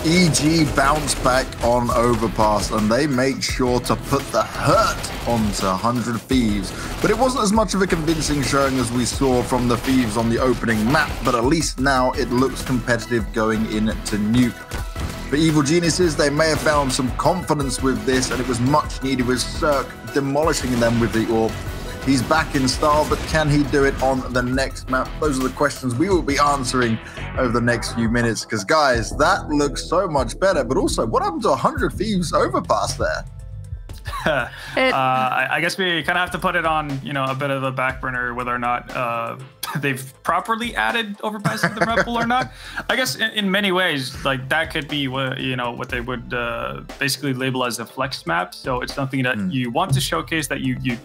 EG bounce back on Overpass, and they make sure to put the hurt onto 100 Thieves. But it wasn't as much of a convincing showing as we saw from the Thieves on the opening map, but at least now it looks competitive going into Nuke. For Evil Geniuses, they may have found some confidence with this, and it was much needed with Cirque demolishing them with the AWP. He's back in style, but can he do it on the next map? Those are the questions we will be answering over the next few minutes, because guys, that looks so much better. But also, what happened to 100 Thieves Overpass there? I guess we kind of have to put it on, you know, a bit of a back burner whether or not they've properly added Overpass to the map pool or not. I guess in many ways, like that could be what, you know, what they would basically label as a flex map. So it's something that you want to showcase that you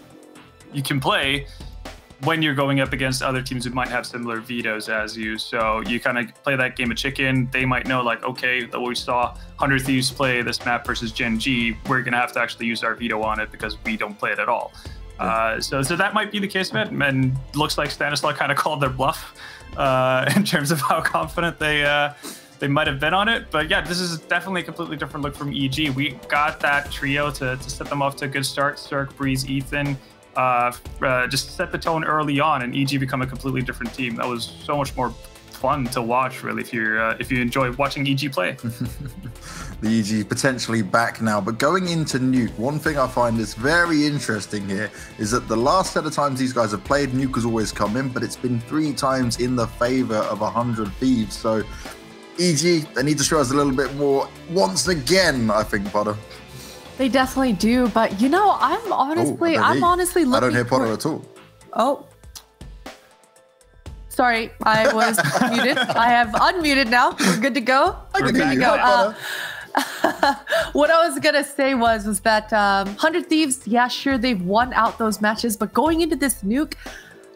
can play when you're going up against other teams who might have similar vetoes as you. So you kind of play that game of chicken. They might know, like, okay, that we saw 100 Thieves play this map versus Gen G, we're going to have to actually use our veto on it because we don't play it at all. So that might be the case of it. And looks like Stanislaw kind of called their bluff in terms of how confident they might have been on it. But yeah, this is definitely a completely different look from EG. We got that trio to set them off to a good start. Cirque, Breeze, Ethan. Just set the tone early on, and EG become a completely different team. That was so much more fun to watch, really, if you enjoy watching EG play. The EG potentially back now, but going into Nuke, one thing I find is very interesting here is that the last set of times these guys have played, Nuke has always come in, but it's been 3 times in the favor of 100 Thieves. So EG, they need to show us a little bit more once again, I think, Potter. They definitely do, but you know, I'm honestly looking. I don't hear Potter at all. Oh, sorry, I was muted. I have unmuted now. We're good to go. We're good to go. What I was gonna say was that 100 Thieves, yeah, sure, they've won out those matches, but going into this Nuke,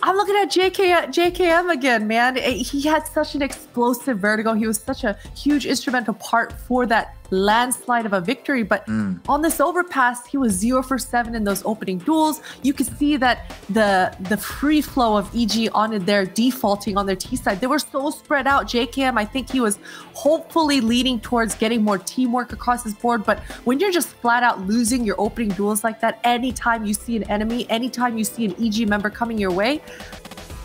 I'm looking at JKM again, man. He had such an explosive vertigo. He was such a huge instrumental part for that landslide of a victory. But on this Overpass, he was 0 for 7 in those opening duels. You could see that the free flow of EG on their defaulting on their T side, they were so spread out. JKM, I think he was hopefully leaning towards getting more teamwork across his board. But when you're just flat out losing your opening duels like that, anytime you see an enemy, anytime you see an EG member coming your way,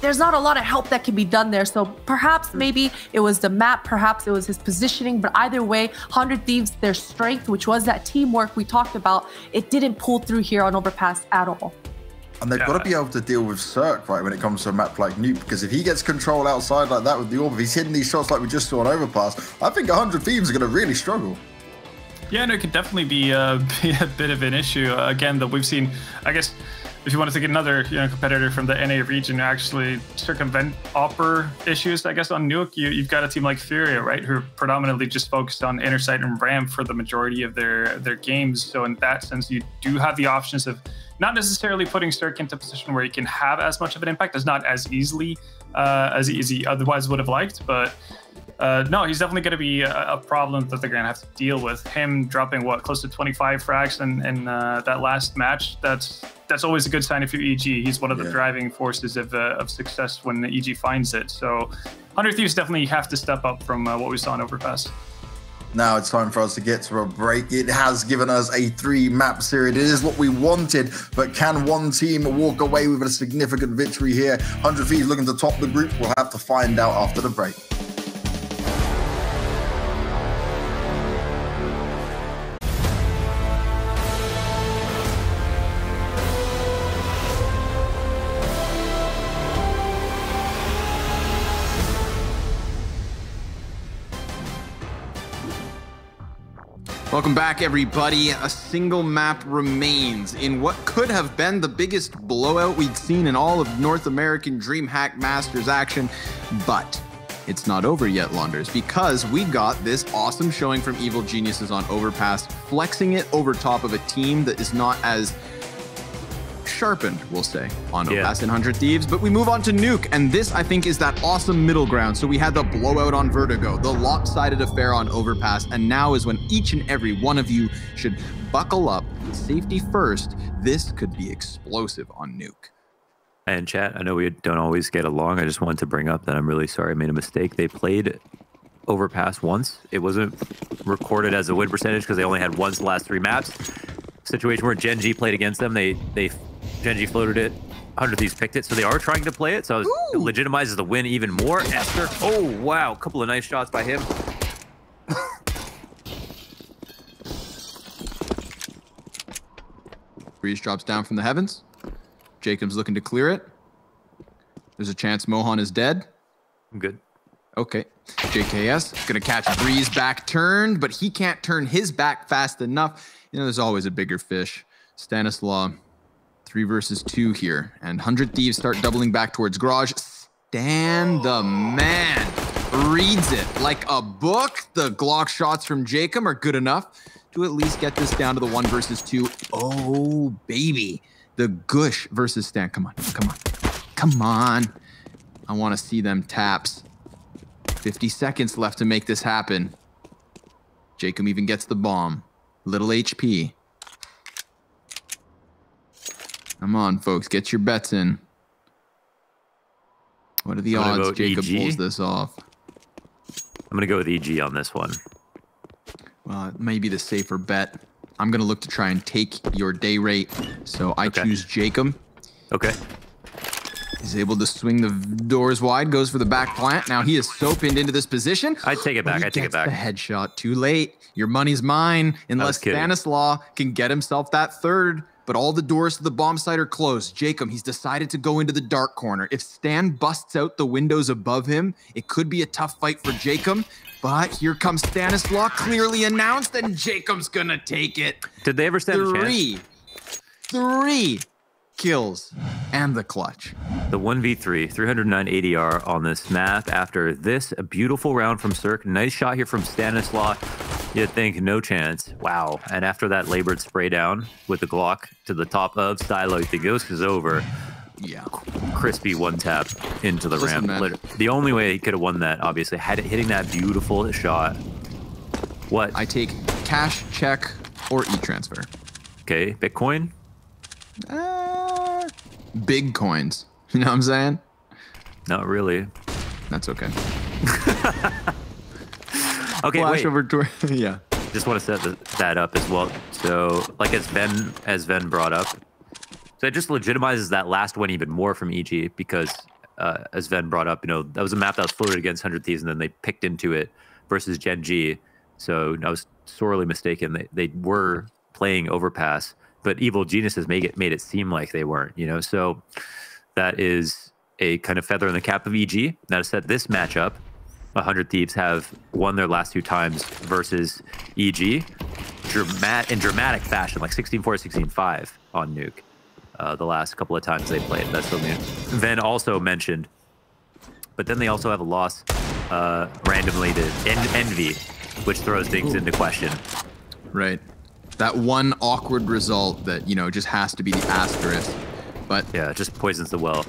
there's not a lot of help that can be done there. So perhaps maybe it was the map, perhaps it was his positioning, but either way, 100 Thieves, their strength, which was that teamwork we talked about, it didn't pull through here on Overpass at all. And they've got to be able to deal with Cirque, right, when it comes to a map like Nuke, because if he gets control outside like that with the AWP, if he's hitting these shots like we just saw on Overpass, I think 100 Thieves are going to really struggle. Yeah, no, it could definitely be a bit of an issue. Again, that we've seen, I guess, if you want to take another competitor from the NA region actually circumvent AWPer issues, I guess, on Nuke, you've got a team like Furia, right, who are predominantly just focused on inner sight and ramp for the majority of their games. So in that sense, you do have the options of not necessarily putting Cirque into a position where he can have as much of an impact, as not as easily as he otherwise would have liked, but no, he's definitely going to be a problem that they're going to have to deal with. Him dropping, what, close to 25 frags in that last match, that's always a good sign if you're EG. He's one of the driving forces of success when the EG finds it. So 100 Thieves definitely have to step up from what we saw in Overpass. Now it's time for us to get to a break. It has given us a 3-map series. It is what we wanted, but can one team walk away with a significant victory here? 100 Thieves looking to top the group. We'll have to find out after the break. Welcome back, everybody. A single map remains in what could have been the biggest blowout we'd seen in all of North American DreamHack Masters action, but it's not over yet, Launders, because we got this awesome showing from Evil Geniuses on Overpass, flexing it over top of a team that is not as sharpened, we'll say, on Overpass and 100 Thieves. But we move on to Nuke, and this, I think, is that awesome middle ground. So we had the blowout on Vertigo, the lopsided affair on Overpass, and now is when each and every one of you should buckle up. Safety first. This could be explosive on Nuke. And chat, I know we don't always get along. I just wanted to bring up that I'm really sorry I made a mistake. They played overpass once. It wasn't recorded as a win percentage because they only had once the last 3 maps. Situation where Gen G played against them. Gen G floated it. 100 Thieves picked it, so they are trying to play it. So it legitimizes the win even more. Esther, oh wow, a couple of nice shots by him. Breeze drops down from the heavens. Jacob's looking to clear it. There's a chance Mohan is dead. I'm good. Okay. JKS gonna catch Breeze back turned, but he can't turn his back fast enough. You know, there's always a bigger fish. Stanislaw, 3 versus 2 here. And 100 Thieves start doubling back towards Garage. Stan the man reads it like a book. The Glock shots from Jacob are good enough to at least get this down to the 1 versus 2. Oh, baby. The Gush versus Stan. Come on, come on, come on. I want to see them taps. 50 seconds left to make this happen. Jacob even gets the bomb. Little HP. Come on, folks. Get your bets in. What are the odds Jacob pulls this off? I'm going to go with EG on this one. Well, it may be the safer bet. I'm going to look to try and take your day rate. So I choose Jacob. Okay. He's able to swing the doors wide, goes for the back plant. Now he is so pinned into this position. I'd take it back. I'd take it back. The headshot. Too late. Your money's mine. Unless Stanislaw can get himself that 3rd. But all the doors to the bomb site are closed. Jacob, he's decided to go into the dark corner. If Stan busts out the windows above him, it could be a tough fight for Jacob. But here comes Stanislaw, clearly announced, and Jacob's gonna take it. Did they ever stand a chance? 3 kills and the clutch. The 1v3, 309 ADR on this map. After this, a beautiful round from Cirque. Nice shot here from Stanislaw. You'd think no chance. Wow. And after that labored spray down with the Glock to the top of Stylo, you think this is over. Yeah. Crispy 1-tap into the ramp. Man. The only way he could have won that, obviously, hitting that beautiful shot. What? I take cash, check, or e-transfer. Okay. Bitcoin? Big coins. You know what I'm saying? Not really. That's okay. Okay, Flash wait. over to yeah. Just want to set that up as well. So, like as Ven brought up, so it just legitimizes that last win even more from EG because, as Ven brought up, you know, that was a map that was floated against 100 Thieves and then they picked into it versus Gen G. So I was sorely mistaken. They were playing Overpass, but Evil Geniuses made it seem like they weren't, you know? So that is a kind of feather in the cap of EG. Now to set this matchup, 100 Thieves have won their last 2 times versus EG in dramatic fashion, like 16-4, 16-5 on Nuke. The last couple of times they played. That's something Ven also mentioned. But then they also have a loss randomly to Envy, which throws things into question. Right. That one awkward result that, you know, just has to be the asterisk. But yeah, it just poisons the well.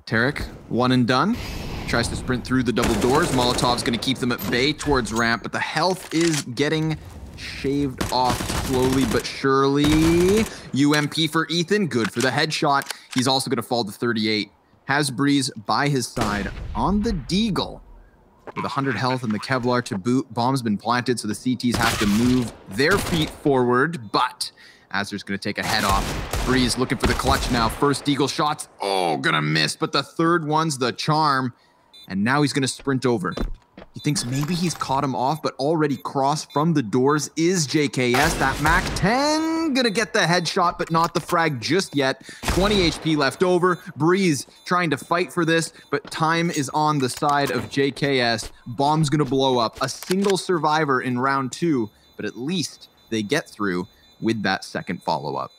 Tarek, one and done. Tries to sprint through the double doors. Molotov's going to keep them at bay towards ramp, but the health is getting shaved off slowly but surely. UMP for Ethan, good for the headshot. He's also going to fall to 38. Has Breeze by his side on the Deagle. With 100 health and the Kevlar to boot. Bomb's been planted, so the CTs have to move their feet forward, but Azur's going to take a head off. Breeze looking for the clutch now. First Deagle shots. Oh, gonna miss, but the third one's the charm. And now he's going to sprint over. He thinks maybe he's caught him off, but already crossed from the doors is JKS. That Mac 10 going to get the headshot, but not the frag just yet. 20 HP left over. Breeze trying to fight for this, but time is on the side of JKS. Bomb's going to blow up. A single survivor in round 2, but at least they get through with that second follow-up.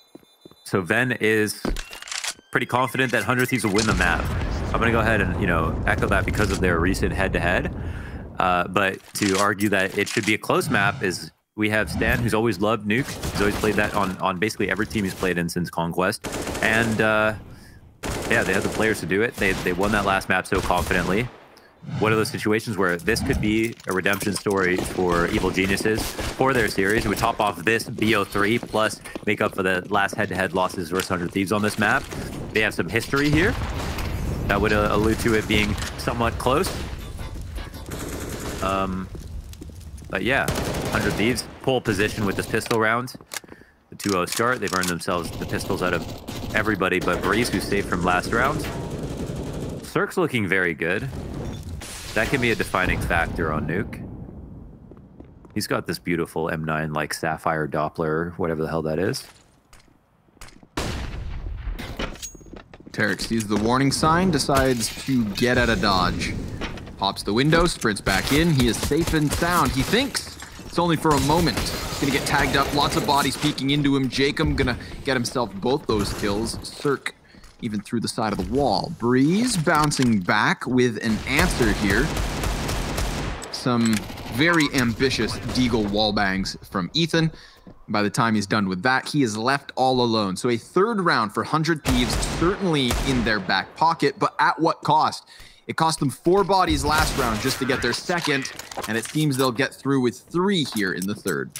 So Ven is pretty confident that 100 Thieves will win the map. I'm going to go ahead and, you know, echo that because of their recent head-to-head. But to argue that it should be a close map is we have Stan, who's always loved Nuke. He's always played that on basically every team he's played in since Conquest. And, yeah, they have the players to do it. They won that last map so confidently. One of those situations where this could be a redemption story for Evil Geniuses for their series. It would top off this BO3 plus make up for the last head-to-head losses versus 100 Thieves on this map. They have some history here. That would allude to it being somewhat close. But yeah, 100 Thieves, pole position with this pistol round. The 2-0 start, they've earned themselves the pistols out of everybody but Breeze, who's safe from last round. Cirque's looking very good. That can be a defining factor on Nuke. He's got this beautiful M9 like Sapphire Doppler, whatever the hell that is. Tarek sees the warning sign, decides to get at a dodge. Pops the window, sprints back in. He is safe and sound. He thinks it's only for a moment. He's gonna get tagged up. Lots of bodies peeking into him. Jacob gonna get himself both those kills. Cirque even through the side of the wall. Breeze bouncing back with an answer here. Some very ambitious Deagle wallbangs from Ethan. By the time he's done with that, he is left all alone. So a third round for 100 Thieves, certainly in their back pocket, but at what cost? It cost them 4 bodies last round just to get their second, and it seems they'll get through with 3 here in the third.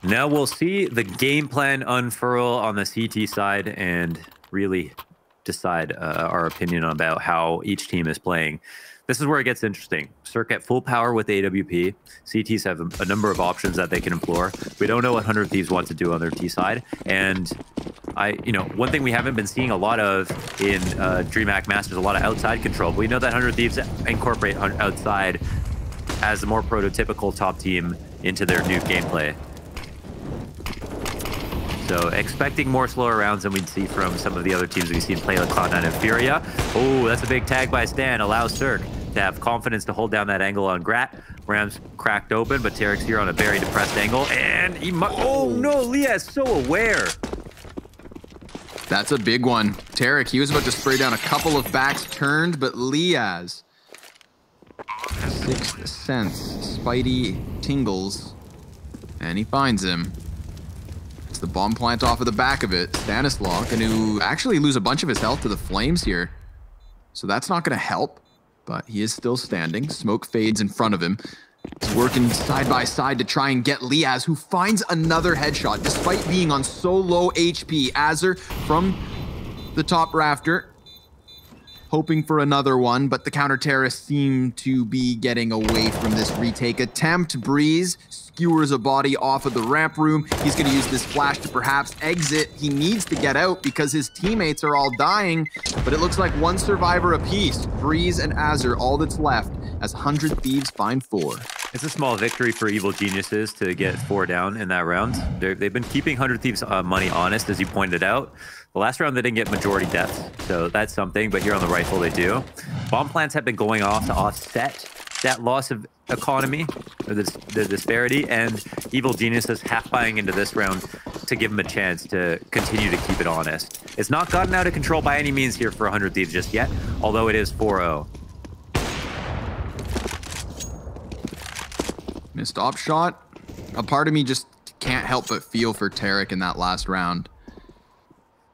Now we'll see the game plan unfurl on the CT side and really decide our opinion about how each team is playing. This is where it gets interesting. Cirque at full power with AWP. CTs have a number of options that they can implore. We don't know what 100 Thieves want to do on their T side. And one thing we haven't been seeing a lot of in DreamHack Masters, a lot of outside control. But we know that 100 Thieves incorporate outside as the more prototypical top team into their new gameplay. So expecting more slower rounds than we'd see from some of the other teams we've seen play like Cloud9 and Furia. Oh, that's a big tag by Stan. Allows Cirque to have confidence to hold down that angle on Grat. Ram's cracked open, but Tarek's here on a very depressed angle. And he oh no, Leah is so aware. That's a big one. Tarek, he was about to spray down a couple of backs turned, but Liaz. Sixth sense. Spidey tingles. And he finds him. It's the bomb plant off of the back of it. Stanislaw going to actually lose a bunch of his health to the flames here. So that's not going to help, but he is still standing. Smoke fades in front of him. He's working side by side to try and get Liaz, who finds another headshot despite being on so low HP. Azur from the top rafter, hoping for another one, but the counter-terrorists seem to be getting away from this retake attempt. Breeze skewers a body off of the ramp room. He's going to use this flash to perhaps exit. He needs to get out because his teammates are all dying, but it looks like 1 survivor apiece. Breeze and Azur, all that's left, as 100 Thieves find 4. It's a small victory for Evil Geniuses to get 4 down in that round. They've been keeping 100 Thieves money honest, as you pointed out. The last round, they didn't get majority deaths, so that's something, but here on the rifle, they do. Bomb plants have been going off to offset that loss of economy, or the disparity, and Evil Geniuses half buying into this round to give them a chance to continue to keep it honest. It's not gotten out of control by any means here for 100 Thieves just yet, although it is 4-0. Missed op shot. A part of me just can't help but feel for Tarek in that last round.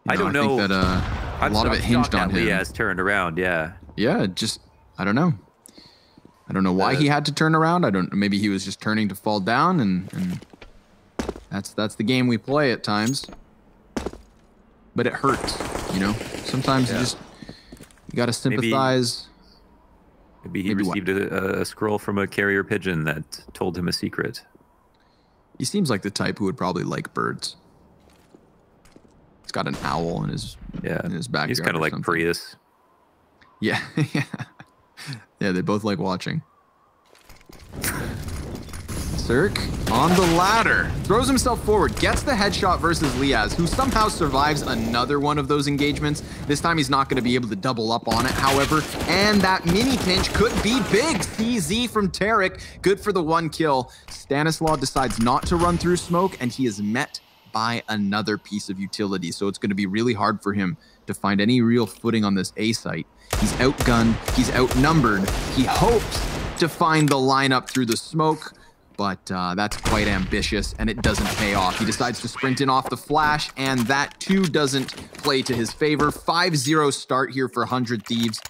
I don't know. I think that a lot of it hinged on him. Liaz turned around, yeah. Yeah, just, I don't know. I don't know why he had to turn around. Maybe he was just turning to fall down, and that's the game we play at times. But it hurts, you know? Sometimes you gotta sympathize. Maybe he received a scroll from a carrier pigeon that told him a secret. He seems like the type who would probably like birds. He's got an owl in his backyard. He's kind of like Prius. Yeah, yeah, they both like watching. Cirque on the ladder, throws himself forward, gets the headshot versus Liaz, who somehow survives another one of those engagements. This time he's not going to be able to double up on it, however, and that mini pinch could be big. CZ from Tarek, good for the 1 kill. Stanislaw decides not to run through smoke, and he is met by another piece of utility, so it's going to be really hard for him to find any real footing on this A site. He's outgunned, he's outnumbered. He hopes to find the lineup through the smoke, but that's quite ambitious, and it doesn't pay off. He decides to sprint in off the flash, and that too doesn't play to his favor. 5-0 start here for 100 Thieves.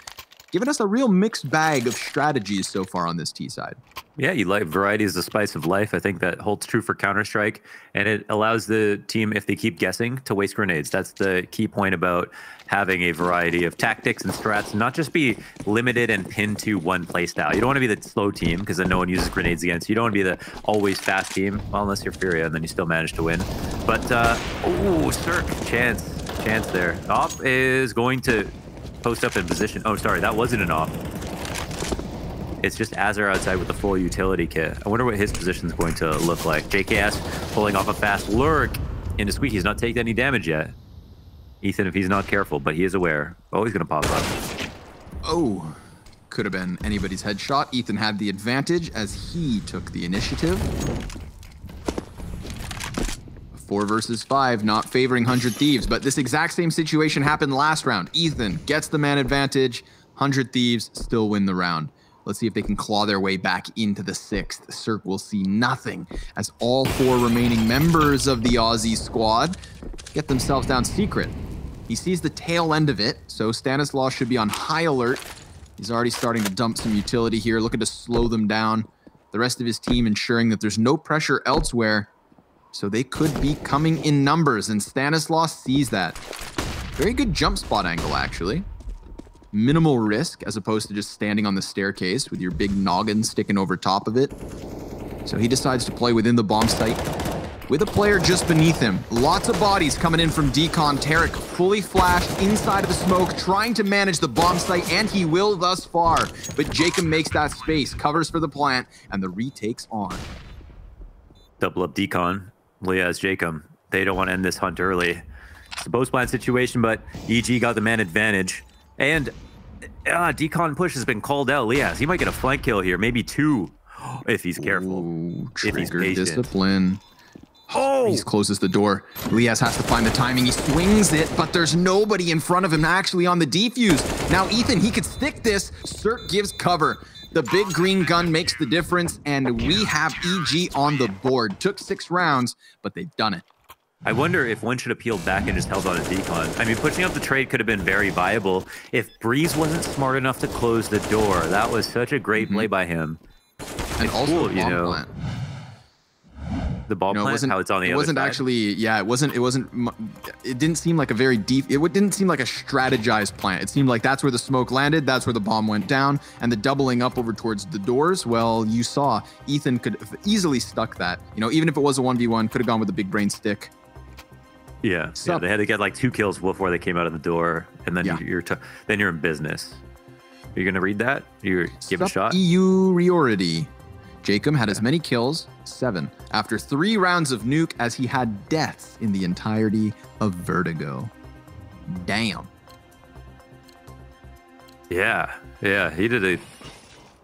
giving us a real mixed bag of strategies so far on this T side. Yeah, you like variety is the spice of life. I think that holds true for Counter-Strike, and it allows the team, if they keep guessing, to waste grenades. That's the key point about having a variety of tactics and strats, not just be limited and pinned to one play style. You don't want to be the slow team because then no one uses grenades against you. You don't want to be the always fast team, well, unless you're Furia, and then you still manage to win. But, oh, Cirque, chance there. Op is going to post up in position. Oh, sorry, that wasn't an op. It's just Azar outside with the full utility kit. I wonder what his position is going to look like. JKS pulling off a fast lurk into Squeak. He's not taking any damage yet. Ethan, if he's not careful, but he is aware. Oh, he's going to pop up. Oh, could have been anybody's headshot. Ethan had the advantage as he took the initiative. 4 versus 5, not favoring 100 Thieves, but this exact same situation happened last round. Ethan gets the man advantage. 100 Thieves still win the round. Let's see if they can claw their way back into the 6th. Cirque will see nothing as all 4 remaining members of the Aussie squad get themselves down secret. He sees the tail end of it, so Stanislaus should be on high alert. He's already starting to dump some utility here, looking to slow them down. The rest of his team ensuring that there's no pressure elsewhere, so they could be coming in numbers, and Stanislaus sees that. Very good jump spot angle, actually. Minimal risk as opposed to just standing on the staircase with your big noggin sticking over top of it. So he decides to play within the bomb site with a player just beneath him. Lots of bodies coming in from Decon. Tarek fully flashed inside of the smoke, trying to manage the bomb site, and he will thus far. But Jacob makes that space, covers for the plant, and the retake's on. Double up Decon. Leah's Jacob. They don't want to end this hunt early. It's a post plant situation, but EG got the man advantage. And Decon push has been called out. Lias, he might get a flank kill here, maybe 2, if he's careful. Ooh, if he's patient. Discipline. Oh! He closes the door. Lias has to find the timing. He swings it, but there's nobody in front of him actually on the defuse. Now, Ethan, he could stick this. Cirque gives cover. The big green gun makes the difference, and we have EG on the board. Took 6 rounds, but they've done it. I wonder if one should have peeled back and just held on a Decon. I mean, pushing up the trade could have been very viable if Breeze wasn't smart enough to close the door. That was such a great play by him. And it's also cool, you know. Plant. The ball plant, how it's on the other side. It wasn't actually, yeah, it didn't seem like a very deep, it didn't seem like a strategized plant. It seemed like that's where the smoke landed, that's where the bomb went down, and the doubling up over towards the doors, well, you saw Ethan could have easily stuck that. You know, even if it was a 1v1, could have gone with a big brain stick. Yeah, they had to get like 2 kills before they came out of the door, and then you're in business. Are you gonna read that? You give it a shot. Priority. Jacob had as many kills, 7, after 3 rounds of Nuke as he had deaths in the entirety of Vertigo. Damn. Yeah, he did a.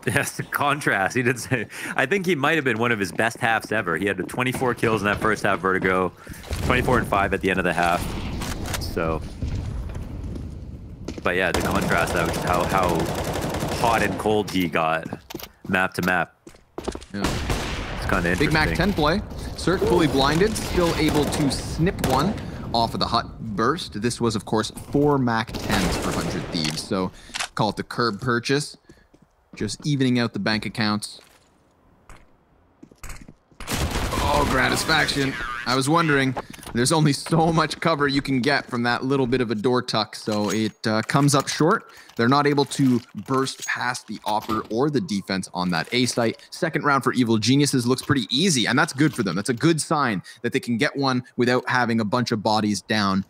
Yes, the contrast. He did say. I think he might have been one of his best halves ever. He had 24 kills in that first half, Vertigo, 24 and 5 at the end of the half. So, but yeah, the contrast of how hot and cold he got, map to map. Yeah. It's kind of interesting. Big Mac 10 play. Cirque fully blinded, still able to snip one off of the hut burst. This was, of course, 4 Mac 10s for 100 Thieves. So call it the curb purchase. Just evening out the bank accounts. Oh, gratisfaction. I was wondering, there's only so much cover you can get from that little bit of a door tuck, so it comes up short. They're not able to burst past the offer or the defense on that A site. Second round for Evil Geniuses looks pretty easy, and that's good for them. That's a good sign that they can get one without having a bunch of bodies down.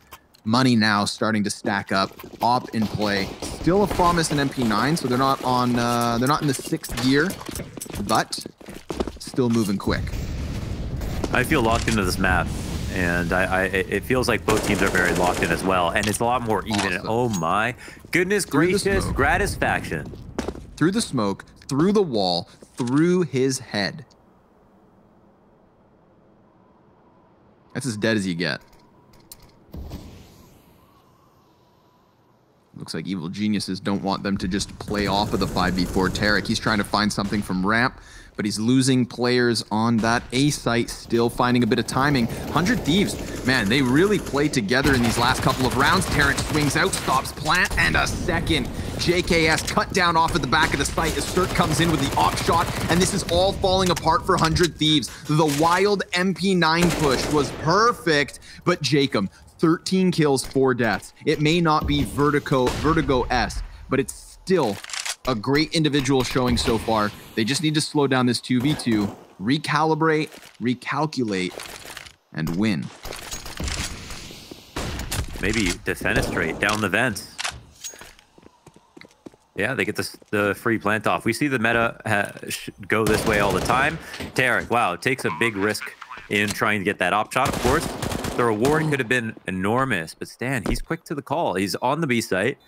Money now starting to stack up. Op in play. Still a FAMAS and MP9, so they're not on. They're not in the 6th gear, but still moving quick. I feel locked into this map, and it feels like both teams are very locked in as well, and it's a lot more even. Awesome. Oh my goodness gracious, gratisfaction. Through the smoke, through the wall, through his head. That's as dead as you get. Looks like Evil Geniuses don't want them to just play off of the 5v4 Tarek. He's trying to find something from ramp, but he's losing players on that A site, still finding a bit of timing. 100 Thieves, man, they really play together in these last couple of rounds. Terrence swings out, stops plant, and a second. JKS cut down off at the back of the site as Cert comes in with the op shot, and this is all falling apart for 100 Thieves. The wild MP9 push was perfect, but Jacob, 13 kills, 4 deaths. It may not be Vertigo-esque, but it's still a great individual showing so far. They just need to slow down this 2v2, recalibrate, recalculate, and win. Maybe defenestrate down the vents. Yeah, they get the free plant off. We see the meta go this way all the time. Tarek, wow, takes a big risk in trying to get that op shot. Of course, the reward could have been enormous, but Stan, he's quick to the call. He's on the B site,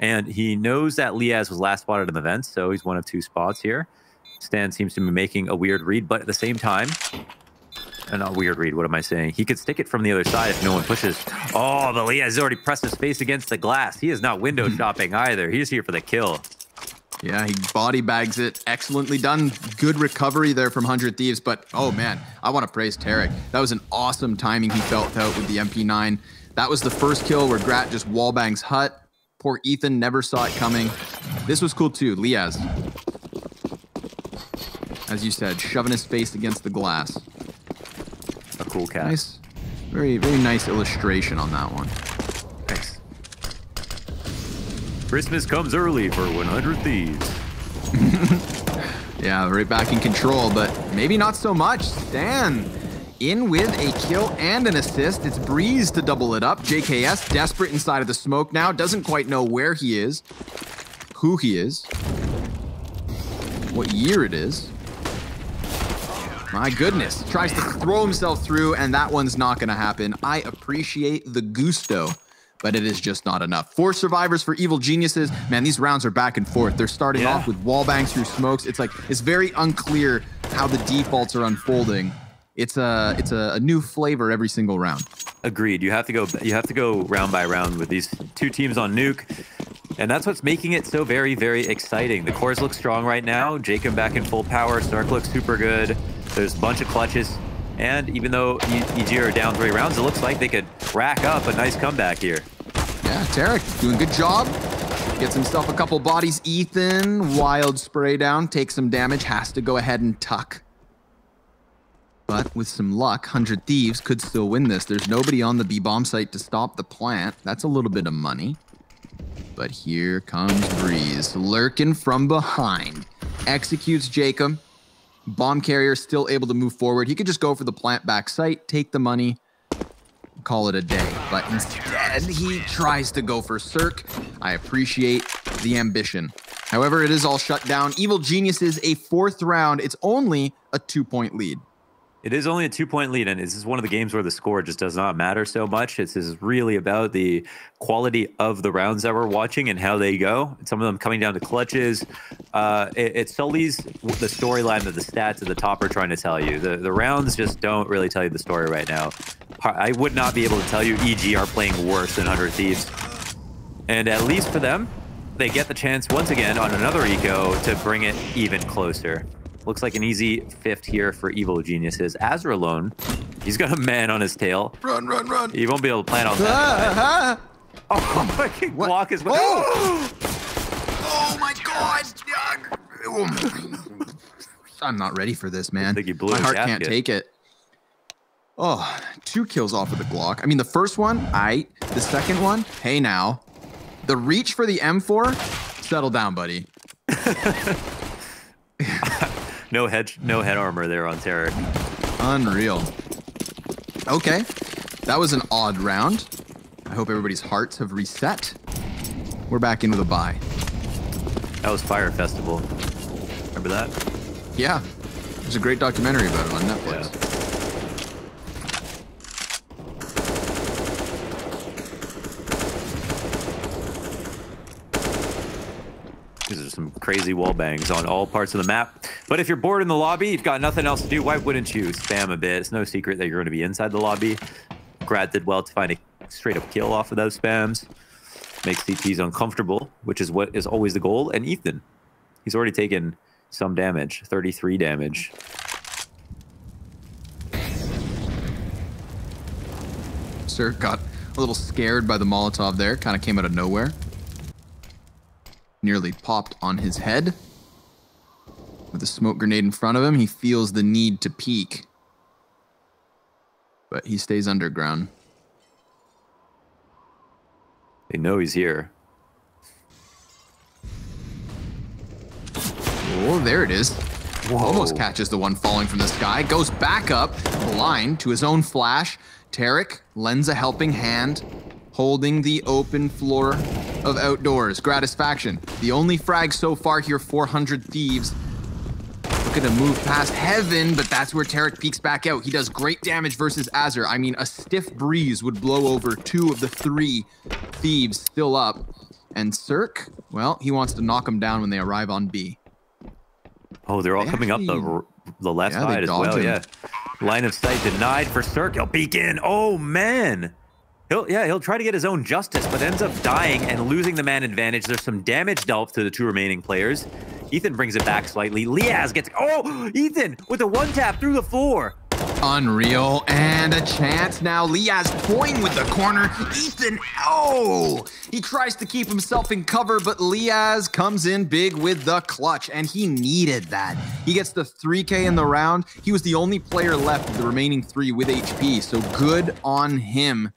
and he knows that Liaz was last spotted in the vents, so he's one of 2 spots here. Stan seems to be making a weird read, but at the same time, not weird read, what am I saying? He could stick it from the other side if no one pushes. Oh, but Liaz has already pressed his face against the glass. He is not window shopping either. He's here for the kill. Yeah, he body bags it. Excellently done. Good recovery there from 100 Thieves, but oh man, I want to praise Tarek. That was an awesome timing he felt out with the MP9. That was the first kill where Grat just wallbangs Hut. Poor Ethan never saw it coming. This was cool too, Liaz. As you said, shoving his face against the glass. A cool cat. Nice. Very, very nice illustration on that one. Thanks. Christmas comes early for 100 Thieves. Yeah, right back in control, but maybe not so much. Stan in with a kill and an assist. It's Breeze to double it up. JKS desperate inside of the smoke now. Doesn't quite know where he is, who he is, what year it is. My goodness, tries to throw himself through, and that one's not gonna happen. I appreciate the gusto, but it is just not enough. 4 survivors for Evil Geniuses. Man, these rounds are back and forth. They're starting off with wallbangs through smokes. It's like, it's very unclear how the defaults are unfolding. It's a new flavor every single round. Agreed. You have to go round by round with these 2 teams on Nuke. And that's what's making it so very, very exciting. The cores look strong right now. Jacob back in full power. Stark looks super good. There's a bunch of clutches. And even though EG are down 3 rounds, it looks like they could rack up a nice comeback here. Yeah, Tarek doing a good job. Gets himself a couple bodies. Ethan, wild spray down, takes some damage, has to go ahead and tuck. But with some luck, 100 Thieves could still win this. There's nobody on the B-bomb site to stop the plant. That's a little bit of money. But here comes Breeze, lurking from behind. Executes Jacob. Bomb carrier still able to move forward. He could just go for the plant back site, take the money, call it a day. But instead, he tries to go for Cirque. I appreciate the ambition. However, it is all shut down. Evil Geniuses, a 4th round. It's only a 2-point lead. It is only a 2-point lead, and this is one of the games where the score just does not matter so much. This is really about the quality of the rounds that we're watching and how they go. Some of them coming down to clutches. It sullies the storyline that the stats at the top are trying to tell you. The rounds just don't really tell you the story right now. I would not be able to tell you EG are playing worse than 100 Thieves. And at least for them, they get the chance once again on another eco to bring it even closer. Looks like an easy 5th here for Evil Geniuses. Azra alone, he's got a man on his tail. Run, run, run. He won't be able to plan on that. Oh, my block is... Oh my God. I'm not ready for this, man. I think he blew my his heart gasket. can't take it. Oh, 2 kills off of the Glock. I mean, the first one, the second one, hey now. The reach for the M4, settle down, buddy. No head armor there on Tarek. Unreal. Okay, that was an odd round. I hope everybody's hearts have reset. We're back in with a bye. That was Fire Festival. Remember that? Yeah, there's a great documentary about it on Netflix. Yeah. These are some crazy wall bangs on all parts of the map. But if you're bored in the lobby, you've got nothing else to do, why wouldn't you spam a bit? It's no secret that you're going to be inside the lobby. Grad did well to find a straight up kill off of those spams. Makes CTs uncomfortable, which is what is always the goal. And Ethan, he's already taken some damage, 33 damage. Sir got a little scared by the Molotov there, kind of came out of nowhere. Nearly popped on his head. With a smoke grenade in front of him, he feels the need to peek. But he stays underground. They know he's here. Oh, there it is. Whoa. Almost catches the one falling from the sky. Goes back up, blind to his own flash. Tarek lends a helping hand, holding the open floor of outdoors. Gratisfaction. The only frag so far here, 400 Thieves. Looking to move past Heaven, but that's where Tarek peeks back out. He does great damage versus Azure. I mean, a stiff breeze would blow over 2 of the 3 Thieves still up. And Cirque, well, he wants to knock them down when they arrive on B. Oh, they're all coming up the left side as well. Yeah, line of sight denied for Cirque. He'll peek in. Oh man, he'll try to get his own justice, but ends up dying and losing the man advantage. There's some damage dealt to the 2 remaining players. Ethan brings it back slightly. Liaz gets, oh, Ethan with a 1-tap through the floor. Unreal, and a chance now. Liaz toying with the corner. Ethan, oh! He tries to keep himself in cover, but Liaz comes in big with the clutch, and he needed that. He gets the 3K in the round. He was the only player left of the remaining 3 with HP, so good on him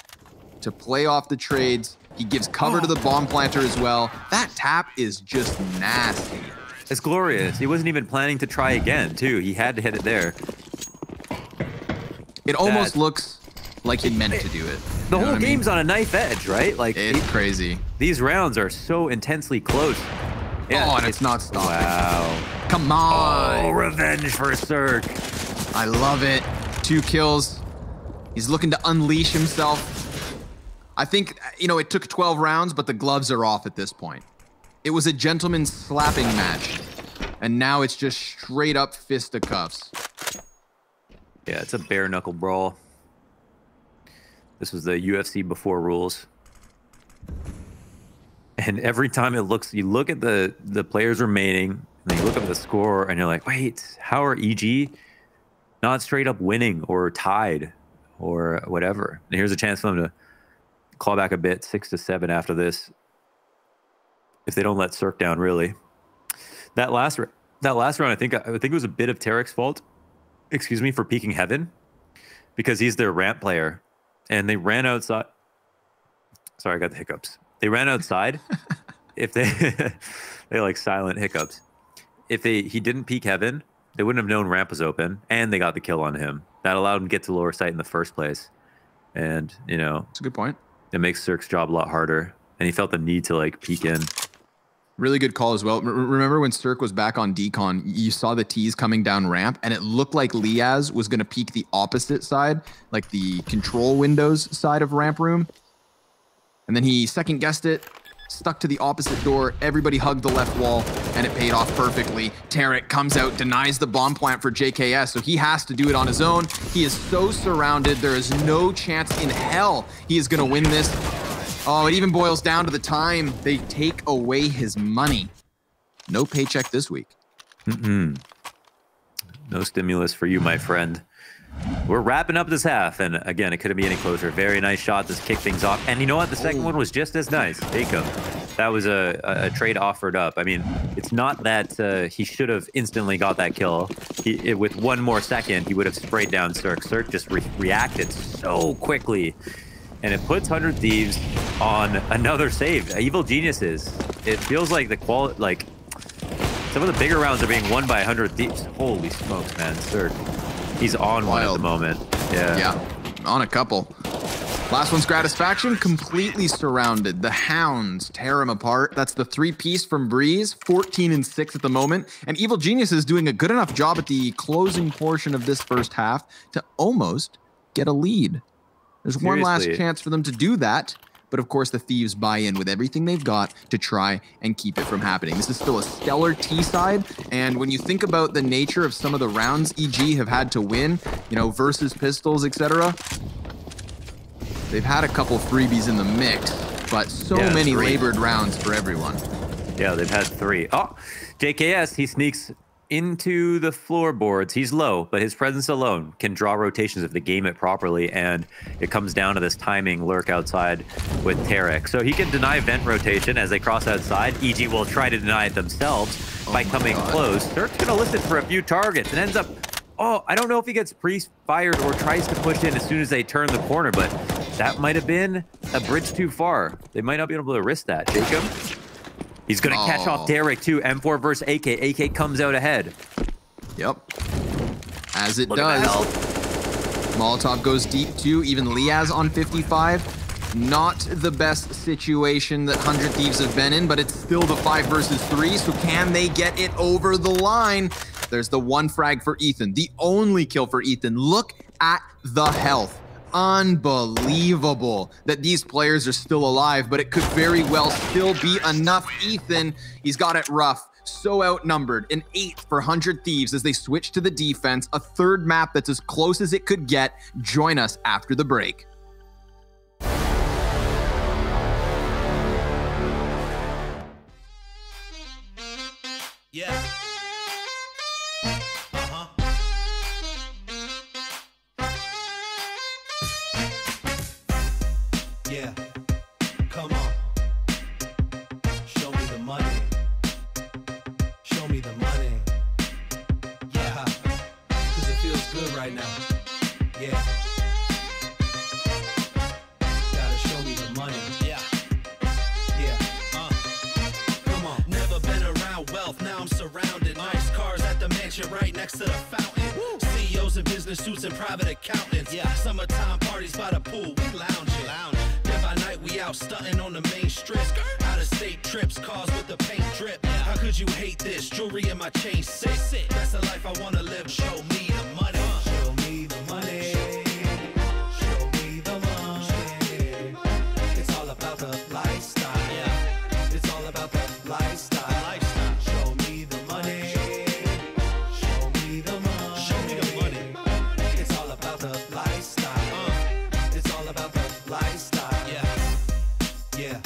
to play off the trades. He gives cover to the bomb planter as well. That tap is just nasty. It's glorious. He wasn't even planning to try again, too. He had to hit it there. It almost looks like he meant to do it. The whole game's on a knife edge, right? Like it's crazy. These rounds are so intensely close. Yeah, oh, and it's not stopping. Wow. Come on. Oh, revenge for Cirque. I love it. 2 kills. He's looking to unleash himself. I think, you know, it took 12 rounds, but the gloves are off at this point. It was a gentleman's slapping match. And now it's just straight up fisticuffs. Yeah, it's a bare knuckle brawl. This was the UFC before rules. And every time it looks, you look at the players remaining, and then you look up the score, and you're like, wait, how are EG not straight up winning or tied or whatever? And here's a chance for them to claw back a bit, 6-7 after this, if they don't let Cirque down, really. That last round, I think it was a bit of Tarek's fault. Excuse me, for peeking Heaven, because he's their ramp player, and they ran outside. Sorry, I got the hiccups. They ran outside. If they like silent hiccups. If he didn't peek Heaven, they wouldn't have known ramp was open, and they got the kill on him. That allowed him to get to lower sight in the first place, and you know, it's a good point. It makes Cirque's job a lot harder, and he felt the need to like peek in. Really good call as well. Remember when Cirque was back on decon, you saw the T's coming down ramp, and it looked like Liaz was going to peek the opposite side, like the control windows side of ramp room. And then he second guessed it, stuck to the opposite door. Everybody hugged the left wall, and it paid off perfectly. Tarek comes out, denies the bomb plant for JKS, so he has to do it on his own. He is so surrounded. There is no chance in hell he is going to win this. Oh, it even boils down to the time they take away his money. No paycheck this week. No stimulus for you, my friend. We're wrapping up this half, and again, it couldn't be any closer. Very nice shot, just kick things off. And you know what? The second one was just as nice. Jacob, that was a trade offered up. I mean, it's not that he should have instantly got that kill. With one more second, he would have sprayed down Cirque. Cirque just reacted so quickly. And it puts 100 Thieves on another save. Evil Geniuses. It feels like the quality, like some of the bigger rounds are being won by 100 Thieves. Holy smokes, man! Cirque, he's on one at the moment. Yeah, on a couple. Last one's Gratisfaction, completely surrounded. The Hounds tear him apart. That's the 3-piece from Breeze, 14-6 at the moment. And Evil Genius is doing a good enough job at the closing portion of this first half to almost get a lead. There's one last chance for them to do that, but of course the Thieves buy in with everything they've got to try and keep it from happening. This is still a stellar T side, and when you think about the nature of some of the rounds EG have had to win, you know, versus pistols, etc., they've had a couple freebies in the mix, but so many labored rounds for everyone. Yeah, they've had 3. Oh, JKS, he sneaks into the floorboards. He's low, but his presence alone can draw rotations if they game it properly, and it comes down to this timing lurk outside with Tarek. So he can deny vent rotation as they cross outside. EG will try to deny it themselves by coming close. Dirk's going to listen for a few targets and ends up... Oh, I don't know if he gets pre-fired or tries to push in as soon as they turn the corner, but that might have been a bridge too far. They might not be able to risk that. Jacob? He's going to catch off Derek too. M4 versus AK. AK comes out ahead. Yep. As it does. Molotov goes deep too. Even Liaz on 55. Not the best situation that 100 Thieves have been in, but it's still the 5 versus 3. So can they get it over the line? There's the 1 frag for Ethan. The only kill for Ethan. Look at the health. Unbelievable that these players are still alive, but it could very well still be enough. Ethan, he's got it rough. So outnumbered. An 8 for 100 Thieves as they switch to the defense. A third map that's as close as it could get. Join us after the break. Yeah. Yeah, come on. Show me the money. Show me the money. Yeah, cause it feels good right now. Yeah. Gotta show me the money. Yeah. Yeah. Come on. Never been around wealth, now I'm surrounded. Nice cars at the mansion right next to the fountain. CEOs in business suits and private accountants. Yeah. Summertime parties by the pool, we lounging. By night we out stunting on the main strip. Out of state trips, cars with the paint drip. How could you hate this? Jewelry in my chain sit. That's the life I wanna live. Show me the money. Show me the money. Show me the money. It's all about the lifestyle. Yeah. It's all about the lifestyle. Show me the money. Show me the money. Show me the money. It's all about the lifestyle. It's all about the lifestyle. Yeah,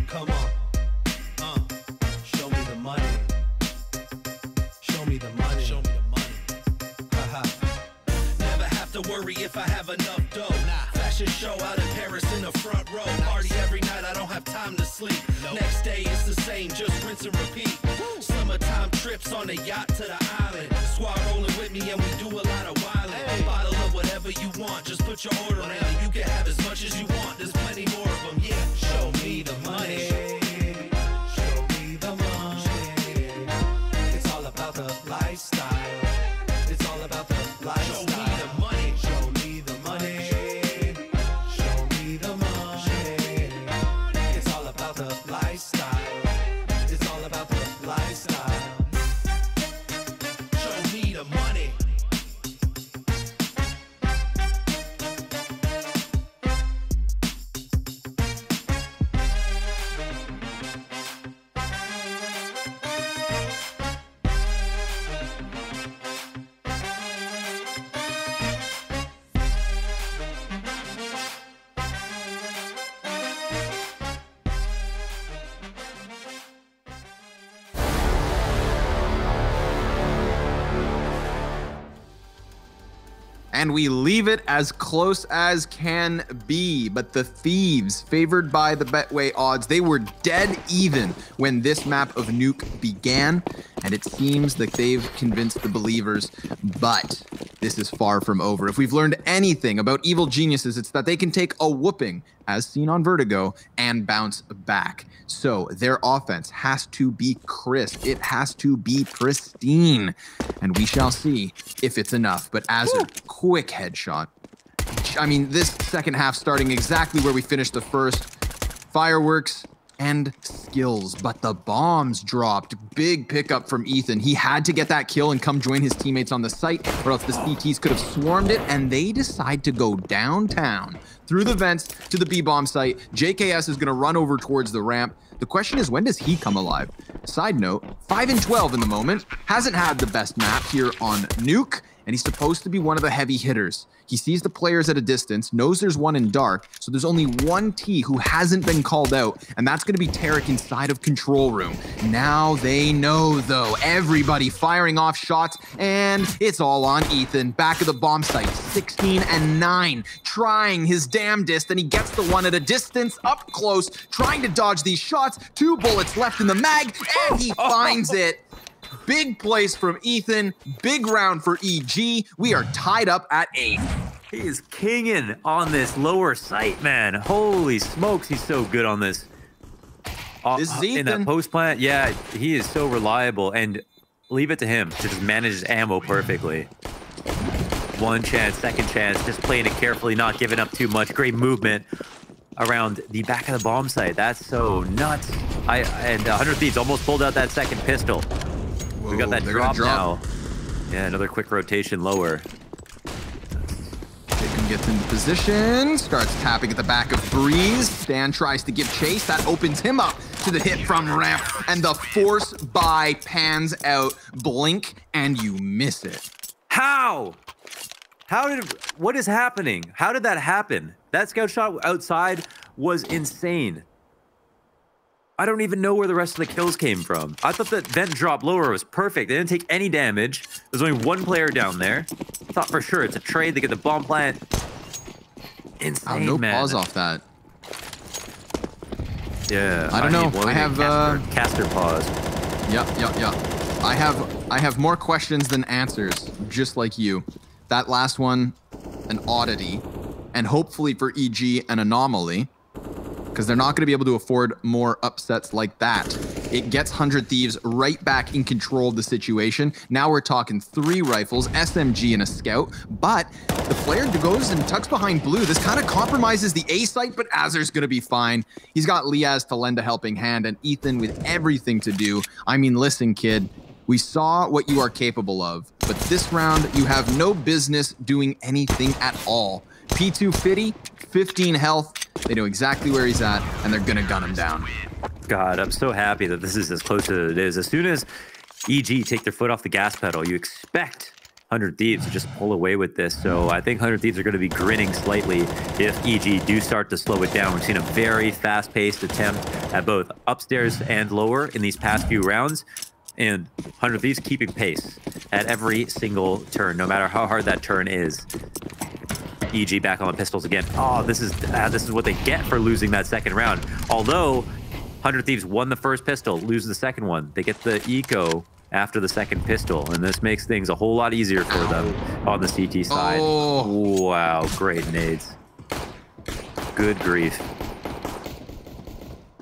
come on, show me the money. Show me the money. Show me the money. Never have to worry if I have enough dough. Fashion show out in Paris in the front row. Party every night, I don't have time to sleep. Next day it's the same, just rinse and repeat. Summertime trips on the yacht to the island. Squad rolling with me and we do a lot of wildin'. A bottle of whatever you want, just put your order in. You can have as much as you want, there's plenty more of them. Yeah, show me the money. Show me the money. It's all about the lifestyle. It's all about the lifestyle. Show me the money. Show me the money. Show me the money. It's all about the lifestyle. It's all about the lifestyle. Show me the money. And we leave it as close as can be. But the Thieves, favored by the Betway odds, they were dead even when this map of Nuke began. And it seems like they've convinced the believers, but this is far from over. If we've learned anything about evil geniuses, it's that they can take a whooping, as seen on Vertigo, and bounce back. So their offense has to be crisp. It has to be pristine. And we shall see if it's enough. But Azure, quick headshot. I mean, this second half starting exactly where we finished the first. Fireworks and skills, but the bombs dropped. Big pickup from Ethan. He had to get that kill and come join his teammates on the site, or else the CTs could have swarmed it, and they decide to go downtown through the vents to the B-bomb site. JKS is going to run over towards the ramp. The question is, when does he come alive? Side note, 5 and 12 in the moment. Hasn't had the best map here on Nuke, and he's supposed to be one of the heavy hitters. He sees the players at a distance, knows there's one in dark, so there's only one T who hasn't been called out, and that's going to be Tarek inside of control room. Now they know, though. Everybody firing off shots, and it's all on Ethan. Back of the bomb site, 16 and 9, trying his damnedest, and he gets the one at a distance, up close, trying to dodge these shots. 2 bullets left in the mag, and he finds it. Big place from Ethan. Big round for EG. We are tied up at 8. He is kinging on this lower site, man. Holy smokes, he's so good on this. This is Ethan. In that post plant, yeah, he is so reliable. And leave it to him to just manage his ammo perfectly. One chance, second chance, just playing it carefully, not giving up too much. Great movement around the back of the bomb site. That's so nuts. And 100 Thieves almost pulled out that second pistol. Whoa, We got that drop now. Yeah, another quick rotation lower. Jacob gets into position, starts tapping at the back of Breeze. Stan tries to give chase. That opens him up to the hit from ramp. And the force buy pans out. Blink, and you miss it. How? What is happening? How did that happen? That scout shot outside was insane. I don't even know where the rest of the kills came from. I thought that vent drop lower was perfect. They didn't take any damage. There's only one player down there. I thought for sure it's a trade. They get the bomb plant. Insane, No man. pause off that. Yeah. I don't know. need one I have caster pause. Yep. I have more questions than answers, just like you. That last one, an oddity, and hopefully for EG, an anomaly, because they're not going to be able to afford more upsets like that. It gets 100 Thieves right back in control of the situation. Now we're talking 3 rifles, SMG, and a scout, but the player goes and tucks behind blue. This kind of compromises the A site, but Azer's going to be fine. He's got Liaz to lend a helping hand, and Ethan with everything to do. I mean, listen, kid. We saw what you are capable of, but this round, you have no business doing anything at all. P2 Fitty, 15 health. They know exactly where he's at, and they're going to gun him down. God, I'm so happy that this is as close as it is. As soon as EG take their foot off the gas pedal, you expect 100 Thieves to just pull away with this. So I think 100 Thieves are going to be grinning slightly if EG do start to slow it down. We've seen a very fast-paced attempt at both upstairs and lower in these past few rounds. And 100 Thieves keeping pace at every single turn, no matter how hard that turn is. EG back on the pistols again. Oh, this is what they get for losing that second round. Although 100 Thieves won the first pistol, lose the second one. They get the eco after the second pistol, and this makes things a whole lot easier for them on the CT side. Oh. Wow, great nades. Good grief.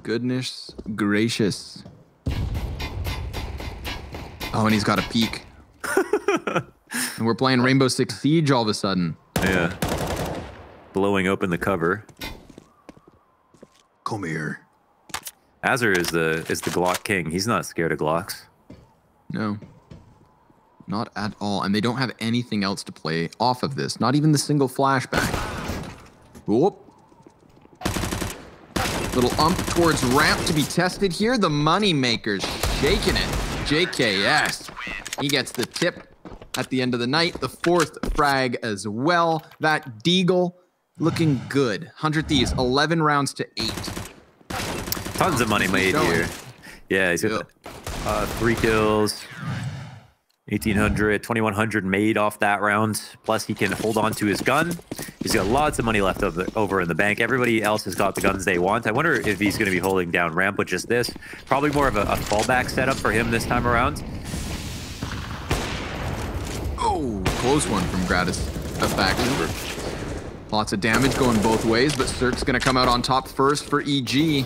Goodness gracious. Oh, and he's got a peek. And we're playing Rainbow Six Siege all of a sudden. Yeah. Blowing open the cover. Come here. Azer is the Glock king. He's not scared of Glocks. No. Not at all. And they don't have anything else to play off of this. Not even the single flashbang. Whoop. Little ump towards ramp to be tested here. The money maker's shaking it. JKS. He gets the tip at the end of the night. The 4th frag as well. That Deagle looking good. 100 Thieves, 11 rounds to 8. Tons of money made here. Yeah, he's got 3 kills. 1,800, 2,100 made off that round. Plus, he can hold on to his gun. He's got lots of money left over in the bank. Everybody else has got the guns they want. I wonder if he's going to be holding down ramp with just this. Probably more of a fallback setup for him this time around. Oh, close one from Gratis. That's back over. Lots of damage going both ways, but Cirque's going to come out on top first for EG.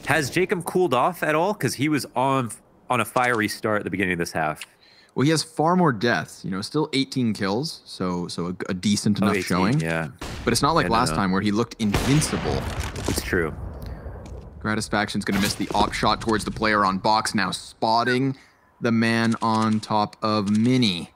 Has Jacob cooled off at all? Because he was on a fiery start at the beginning of this half. Well, he has far more deaths. You know, still 18 kills, so a decent enough 18, showing. Yeah. But it's not like last time where he looked invincible. It's true. Gratisfaction's going to miss the op shot towards the player on box, now spotting the man on top of Mini.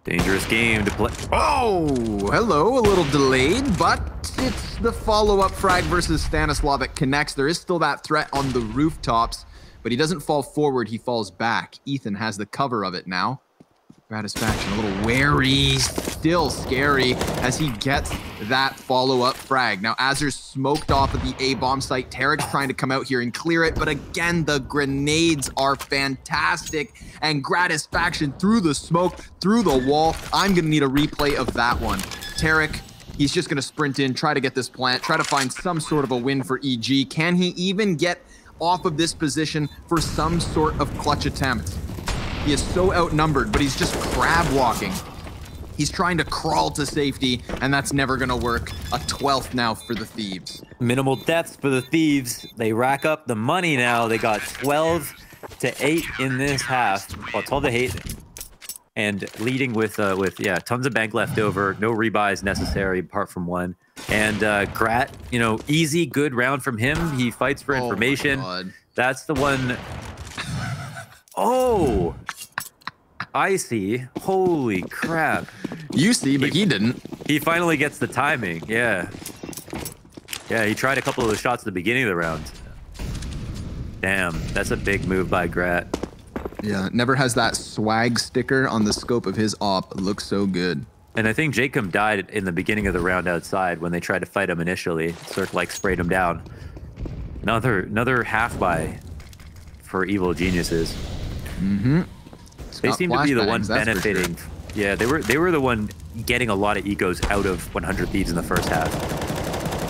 Dangerous game to play. Oh, hello. A little delayed, but it's the follow-up frag versus Stanislav that connects. There is still that threat on the rooftops, but he doesn't fall forward. He falls back. Ethan has the cover of it now. Gratisfaction a little wary, still scary as he gets that follow-up frag. Now, Azur's smoked off of the A-bomb site. Tarek's trying to come out here and clear it, but again, the grenades are fantastic. And Gratisfaction through the smoke, through the wall. I'm gonna need a replay of that one. Tarek, he's just gonna sprint in, try to get this plant, try to find some sort of a win for EG. Can he even get off of this position for some sort of clutch attempt? He is so outnumbered, but he's just crab walking. He's trying to crawl to safety, and that's never gonna work. A 12th now for the Thieves. Minimal deaths for the Thieves. They rack up the money now. They got 12 to 8 in this half. Well, 12 to 8. And leading with tons of bank left over. No rebuys necessary apart from one. And Grat, you know, easy, good round from him. He fights for information. My God. That's the one. Oh, I see. Holy crap. You see, but he didn't. He finally gets the timing. Yeah. Yeah, he tried a couple of the shots at the beginning of the round. Damn, that's a big move by Grat. Yeah, never has that swag sticker on the scope of his op. It looks so good. And I think Jacob died in the beginning of the round outside when they tried to fight him initially. Cirque like sprayed him down. Another half buy for Evil Geniuses. Mm-hmm. They seem to be the one Sure. benefiting. Yeah, they were the one getting a lot of ecos out of 100 Thieves in the first half.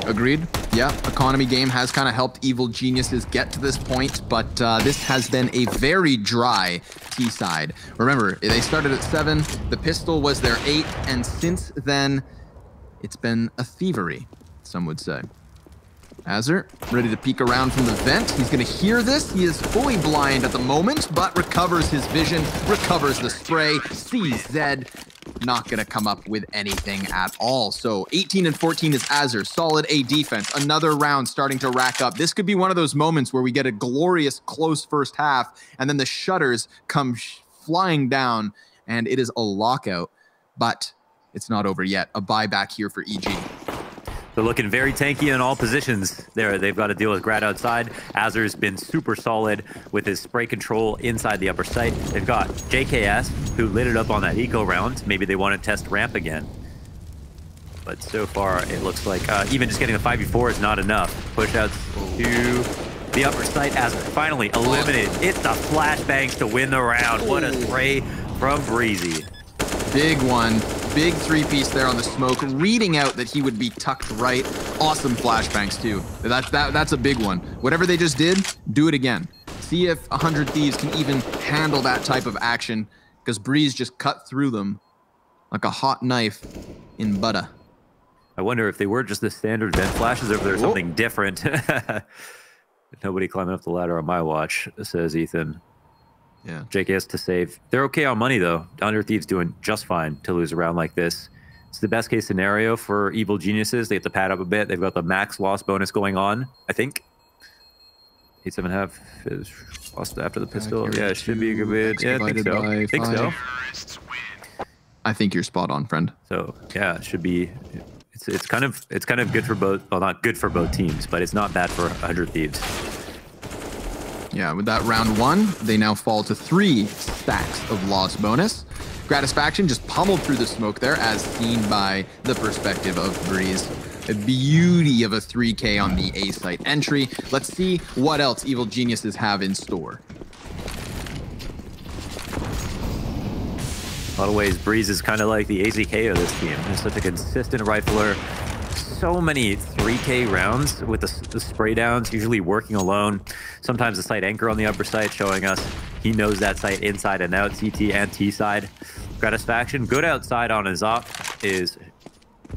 Agreed. Yeah, economy game has kind of helped Evil Geniuses get to this point, but this has been a very dry T side. Remember, they started at 7, the pistol was their 8, and since then, it's been a thievery, some would say. Azur, ready to peek around from the vent. He's gonna hear this. He is fully blind at the moment, but recovers his vision, recovers the spray, sees Zed. Not gonna come up with anything at all. So 18 and 14 is Azur, solid A defense. Another round starting to rack up. This could be one of those moments where we get a glorious close first half, and then the shutters come flying down, and it is a lockout. But it's not over yet. A buyback here for EG. They're looking very tanky in all positions there. They've got to deal with Grat outside. Azur's been super solid with his spray control inside the upper site. They've got JKS, who lit it up on that eco round. Maybe they want to test ramp again. But so far, it looks like even just getting a 5v4 is not enough. Push out to the upper site. Azur finally eliminated. It's the flashbangs to win the round. What a spray from Breezy. Big one. Big 3-piece there on the smoke, reading out that he would be tucked right. Awesome flashbangs too. That's a big one. Whatever they just did, do it again. See if 100 Thieves can even handle that type of action, because Breeze just cut through them like a hot knife in butter. I wonder if they were just the standard vent flashes or if there's something different. Nobody climbing up the ladder on my watch, says Ethan. Yeah. JKS to save. They're okay on money, though. 100 Thieves doing just fine to lose a round like this. It's the best case scenario for Evil Geniuses. They have to pad up a bit. They've got the max loss bonus going on, I think. 8.5 is lost after the pistol. Yeah, it should be a good bit. Yeah, I think so. I think so. I think you're spot on, friend. So, yeah, it should be... It's kind of good for both... Well, not good for both teams, but it's not bad for 100 Thieves. Yeah, with that round 1, they now fall to 3 stacks of loss bonus. Gratisfaction just pummeled through the smoke there, as seen by the perspective of Breeze. A beauty of a 3K on the A site entry. Let's see what else Evil Geniuses have in store. A lot of ways, Breeze is kind of like the AZK of this team. He's such a consistent rifler. So many 3K rounds with the spray downs, usually working alone. Sometimes the site anchor on the upper side showing us he knows that site inside and out, CT and T side. Gratisfaction, good outside on his op, is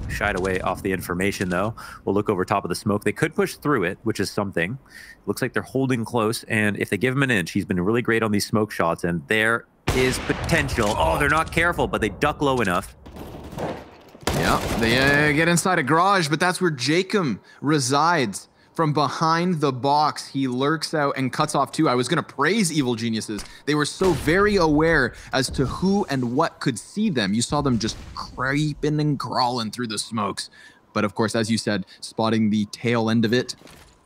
shied away off the information though. We'll look over top of the smoke. They could push through it, which is something. Looks like they're holding close, and if they give him an inch, he's been really great on these smoke shots, and there is potential. Oh, they're not careful, but they duck low enough. Yeah, they get inside a garage, but that's where Jacob resides. From behind the box, he lurks out and cuts off too. I was going to praise Evil Geniuses. They were so very aware as to who and what could see them. You saw them just creeping and crawling through the smokes. But of course, as you said, spotting the tail end of it,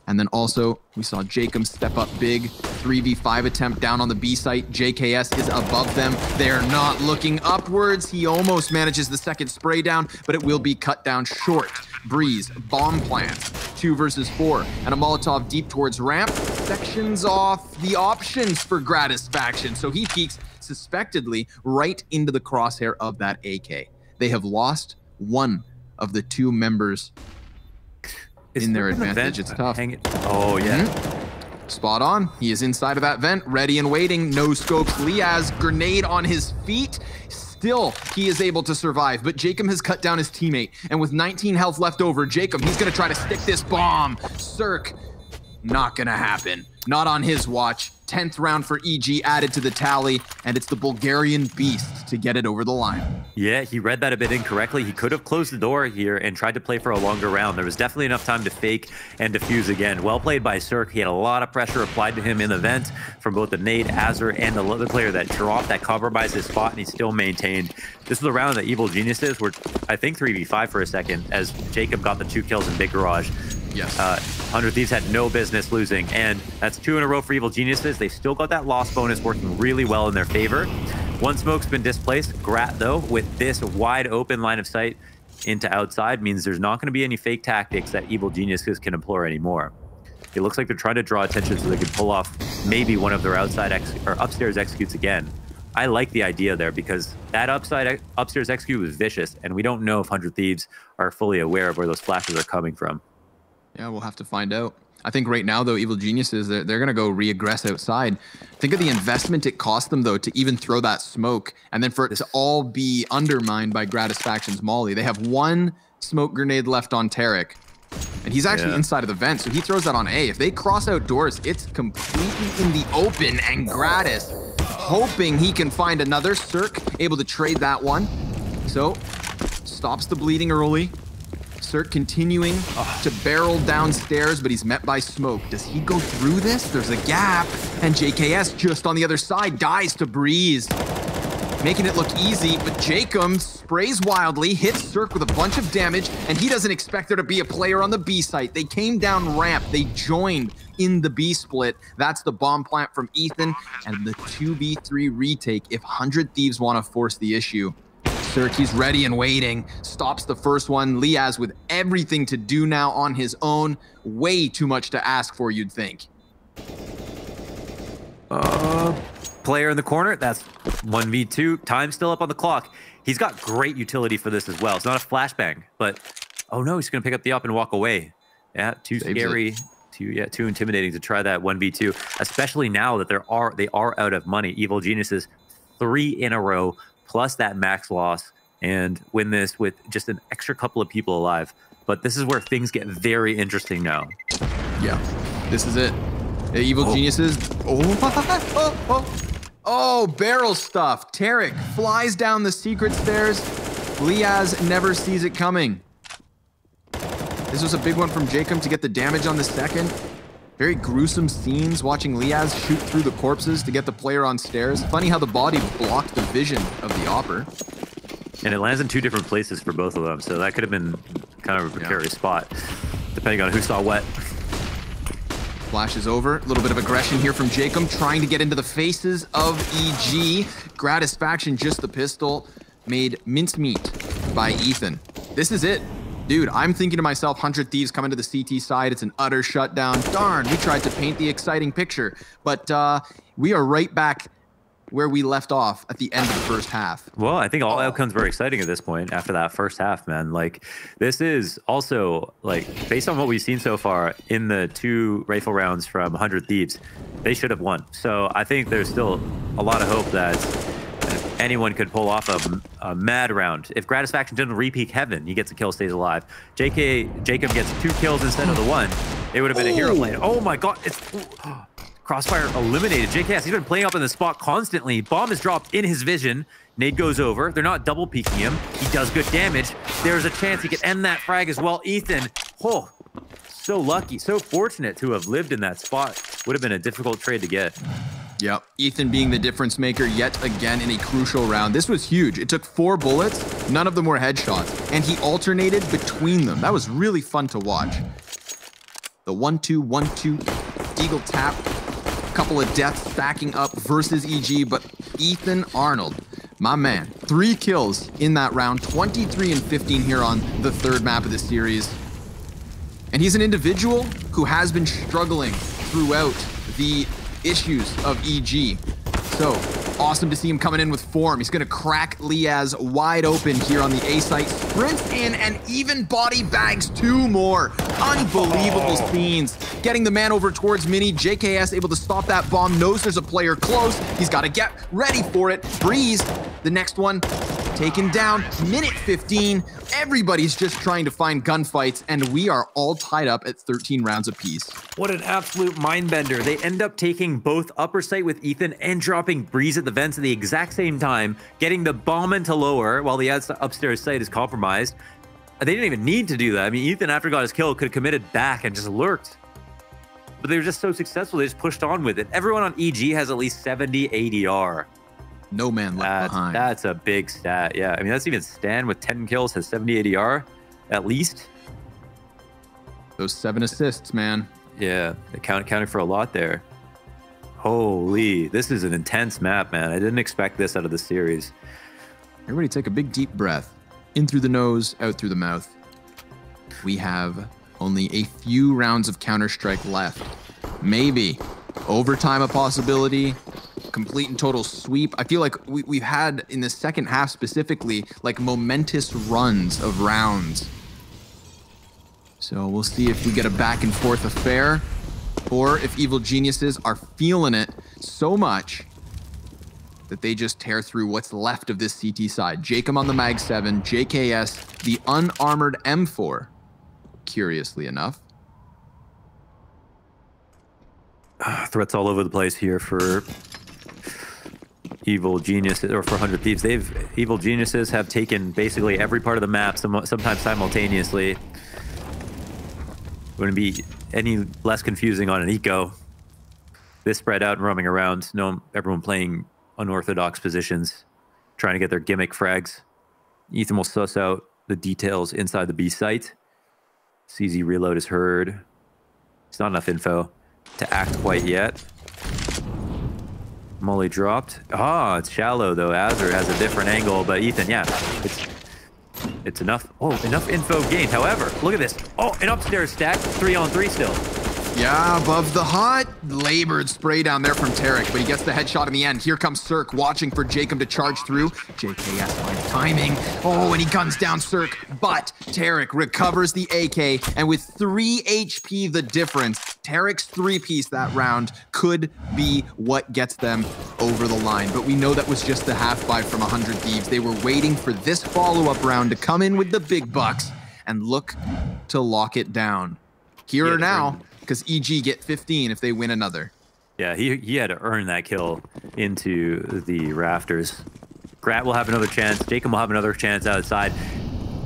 And then also, we saw Jacob step up big. 3v5 attempt down on the B site. JKS is above them. They're not looking upwards. He almost manages the second spray down, but it will be cut down short. Breeze, bomb plants, 2 versus 4, and a Molotov deep towards ramp. Sections off the options for Gratisfaction, so he peeks suspectedly right into the crosshair of that AK. They have lost one of the 2 members in their advantage. It's tough. Oh, yeah. Spot on. He is inside of that vent, ready and waiting. No scopes. Liaz, grenade on his feet. Still, he is able to survive, but Jacob has cut down his teammate. And with 19 health left over, Jacob, he's going to try to stick this bomb. Cirque, not going to happen. Not on his watch. 10th round for EG added to the tally, and it's the Bulgarian Beast to get it over the line. Yeah, he read that a bit incorrectly. He could have closed the door here and tried to play for a longer round. There was definitely enough time to fake and defuse again. Well played by Cirque. He had a lot of pressure applied to him in the vent from both the nade, Azure, and the other player that dropped, that compromised his spot, and he still maintained. This was a round that Evil Geniuses were, I think, 3v5 for a second, as Jacob got the 2 kills in Big Garage. Yes. 100 Thieves had no business losing, and that's 2 in a row for Evil Geniuses. They still got that loss bonus working really well in their favor. One smoke's been displaced. Grat, though, with this wide open line of sight into outside, means there's not going to be any fake tactics that Evil Geniuses can employ anymore. It looks like they're trying to draw attention so they can pull off maybe one of their upstairs executes again. I like the idea there because that upstairs execute was vicious, and we don't know if 100 Thieves are fully aware of where those flashes are coming from. Yeah, we'll have to find out. I think right now, though, Evil Geniuses, they're going to go re-aggress outside. Think of the investment it cost them, though, to even throw that smoke, and then for it to all be undermined by Gratisfaction's Molly. They have 1 smoke grenade left on Tarek, and he's actually inside of the vent, so he throws that on A. If they cross outdoors, it's completely in the open, and Gratis, hoping he can find another. Cirque, able to trade that one. So, stops the bleeding early. Cirque continuing to barrel downstairs, but he's met by smoke. Does he go through this? There's a gap, and JKS just on the other side dies to Breeze, making it look easy, but Jacob sprays wildly, hits Cirque with a bunch of damage, and he doesn't expect there to be a player on the B site. They came down ramp. They joined in the B split. That's the bomb plant from Ethan, and the 2v3 retake if 100 Thieves want to force the issue. Cirque, he's ready and waiting. Stops the first one. Liaz with everything to do now on his own. Way too much to ask for, you'd think. Player in the corner. That's 1v2. Time still up on the clock. He's got great utility for this as well. It's not a flashbang, but oh no, he's going to pick up the up and walk away. Yeah, too scary. Too intimidating to try that 1v2, especially now that they are out of money. Evil Geniuses 3 in a row. Plus that max loss, and win this with just an extra couple of people alive. But this is where things get very interesting now. Yeah, this is it. The Evil Geniuses. Oh, barrel stuff. Tarek flies down the secret stairs. Liaz never sees it coming. This was a big one from Jacob to get the damage on the second. Very gruesome scenes watching Liaz shoot through the corpses to get the player on stairs. Funny how the body blocked the vision of the Opper. And it lands in 2 different places for both of them, so that could have been kind of a precarious spot, depending on who saw what. Flash is over. A little bit of aggression here from Jacob, trying to get into the faces of EG. Gratisfaction, just the pistol, made mincemeat by Ethan. This is it. Dude, I'm thinking to myself, 100 Thieves coming to the CT side. It's an utter shutdown. Darn, we tried to paint the exciting picture. But we are right back where we left off at the end of the first half. Well, I think all outcomes were exciting at this point after that first half, man. Like, this is also, like, based on what we've seen so far in the 2 rifle rounds from 100 Thieves, they should have won. So I think there's still a lot of hope that anyone could pull off a mad round. If Gratisfaction didn't re-peak heaven, he gets a kill, stays alive. Jacob gets 2 kills instead of the 1. It would have been a hero play. Oh my god, it's Crossfire eliminated. JKS, he's been playing up in the spot constantly. Bomb is dropped in his vision. Nade goes over. They're not double peeking him. He does good damage. There's a chance he could end that frag as well. Ethan, so lucky, so fortunate to have lived in that spot. Would have been a difficult trade to get. Yep, Ethan being the difference maker yet again in a crucial round. This was huge. It took 4 bullets. None of them were headshots, and he alternated between them. That was really fun to watch. The 1-2, 1-2, Eagle tap. Couple of deaths stacking up versus EG, but Ethan Arnold, my man, 3 kills in that round, 23 and 15 here on the 3rd map of the series. And he's an individual who has been struggling throughout the issues of EG. So awesome to see him coming in with form. He's gonna crack Liaz wide open here on the A site, sprints in and even body bags 2 more. Unbelievable scenes. Getting the man over towards Mini. JKS able to stop that bomb, knows there's a player close. He's gotta get ready for it. Breeze, the next one, taken down, minute 15. Everybody's just trying to find gunfights, and we are all tied up at 13 rounds apiece. What an absolute mind bender. They end up taking both upper site with Ethan and dropping Breeze at the vents at the exact same time, getting the bomb into lower while the upstairs site is compromised. They didn't even need to do that. I mean, Ethan, after got his kill, could have committed back and just lurked. But they were just so successful, they just pushed on with it. Everyone on EG has at least 70 ADR. No man left behind. That's a big stat. Yeah, I mean, that's even Stan with 10 kills has 70 ADR, at least. Those 7 assists, man. Yeah, they counted for a lot there. Holy, this is an intense map, man. I didn't expect this out of the series. Everybody take a big deep breath. In through the nose, out through the mouth. We have only a few rounds of Counter-Strike left. Maybe overtime a possibility. Complete and total sweep. I feel like we've had in the second half specifically like momentous runs of rounds. So we'll see if we get a back and forth affair or if Evil Geniuses are feeling it so much that they just tear through what's left of this CT side. Jacob on the Mag 7, JKS, the unarmored M4, curiously enough. Threats all over the place here for Evil Geniuses, or for 100 Thieves. Evil Geniuses have taken basically every part of the map, sometimes simultaneously. Wouldn't be any less confusing on an eco. This spread out and roaming around, everyone playing unorthodox positions, trying to get their gimmick frags. Ethan will suss out the details inside the B site. CZ reload is heard. It's not enough info to act quite yet. Molly dropped. Ah, it's shallow though. Azur has a different angle, but Ethan, yeah, it's enough. Oh, enough info gained. However, look at this. Oh, an upstairs stack, 3-on-3 still. Yeah, above the hut. Labored spray down there from Tarek, but he gets the headshot in the end. Here comes Cirque, watching for Jacob to charge through. JKS finds timing. Oh, and he guns down Cirque, but Tarek recovers the AK, and with 3 HP the difference, Tarek's 3-piece that round could be what gets them over the line. But we know that was just the half-buy from 100 Thieves. They were waiting for this follow-up round to come in with the big bucks and look to lock it down. Here or now, because EG get 15 if they win another. Yeah, he had to earn that kill into the rafters. Grat will have another chance. Jacob will have another chance outside.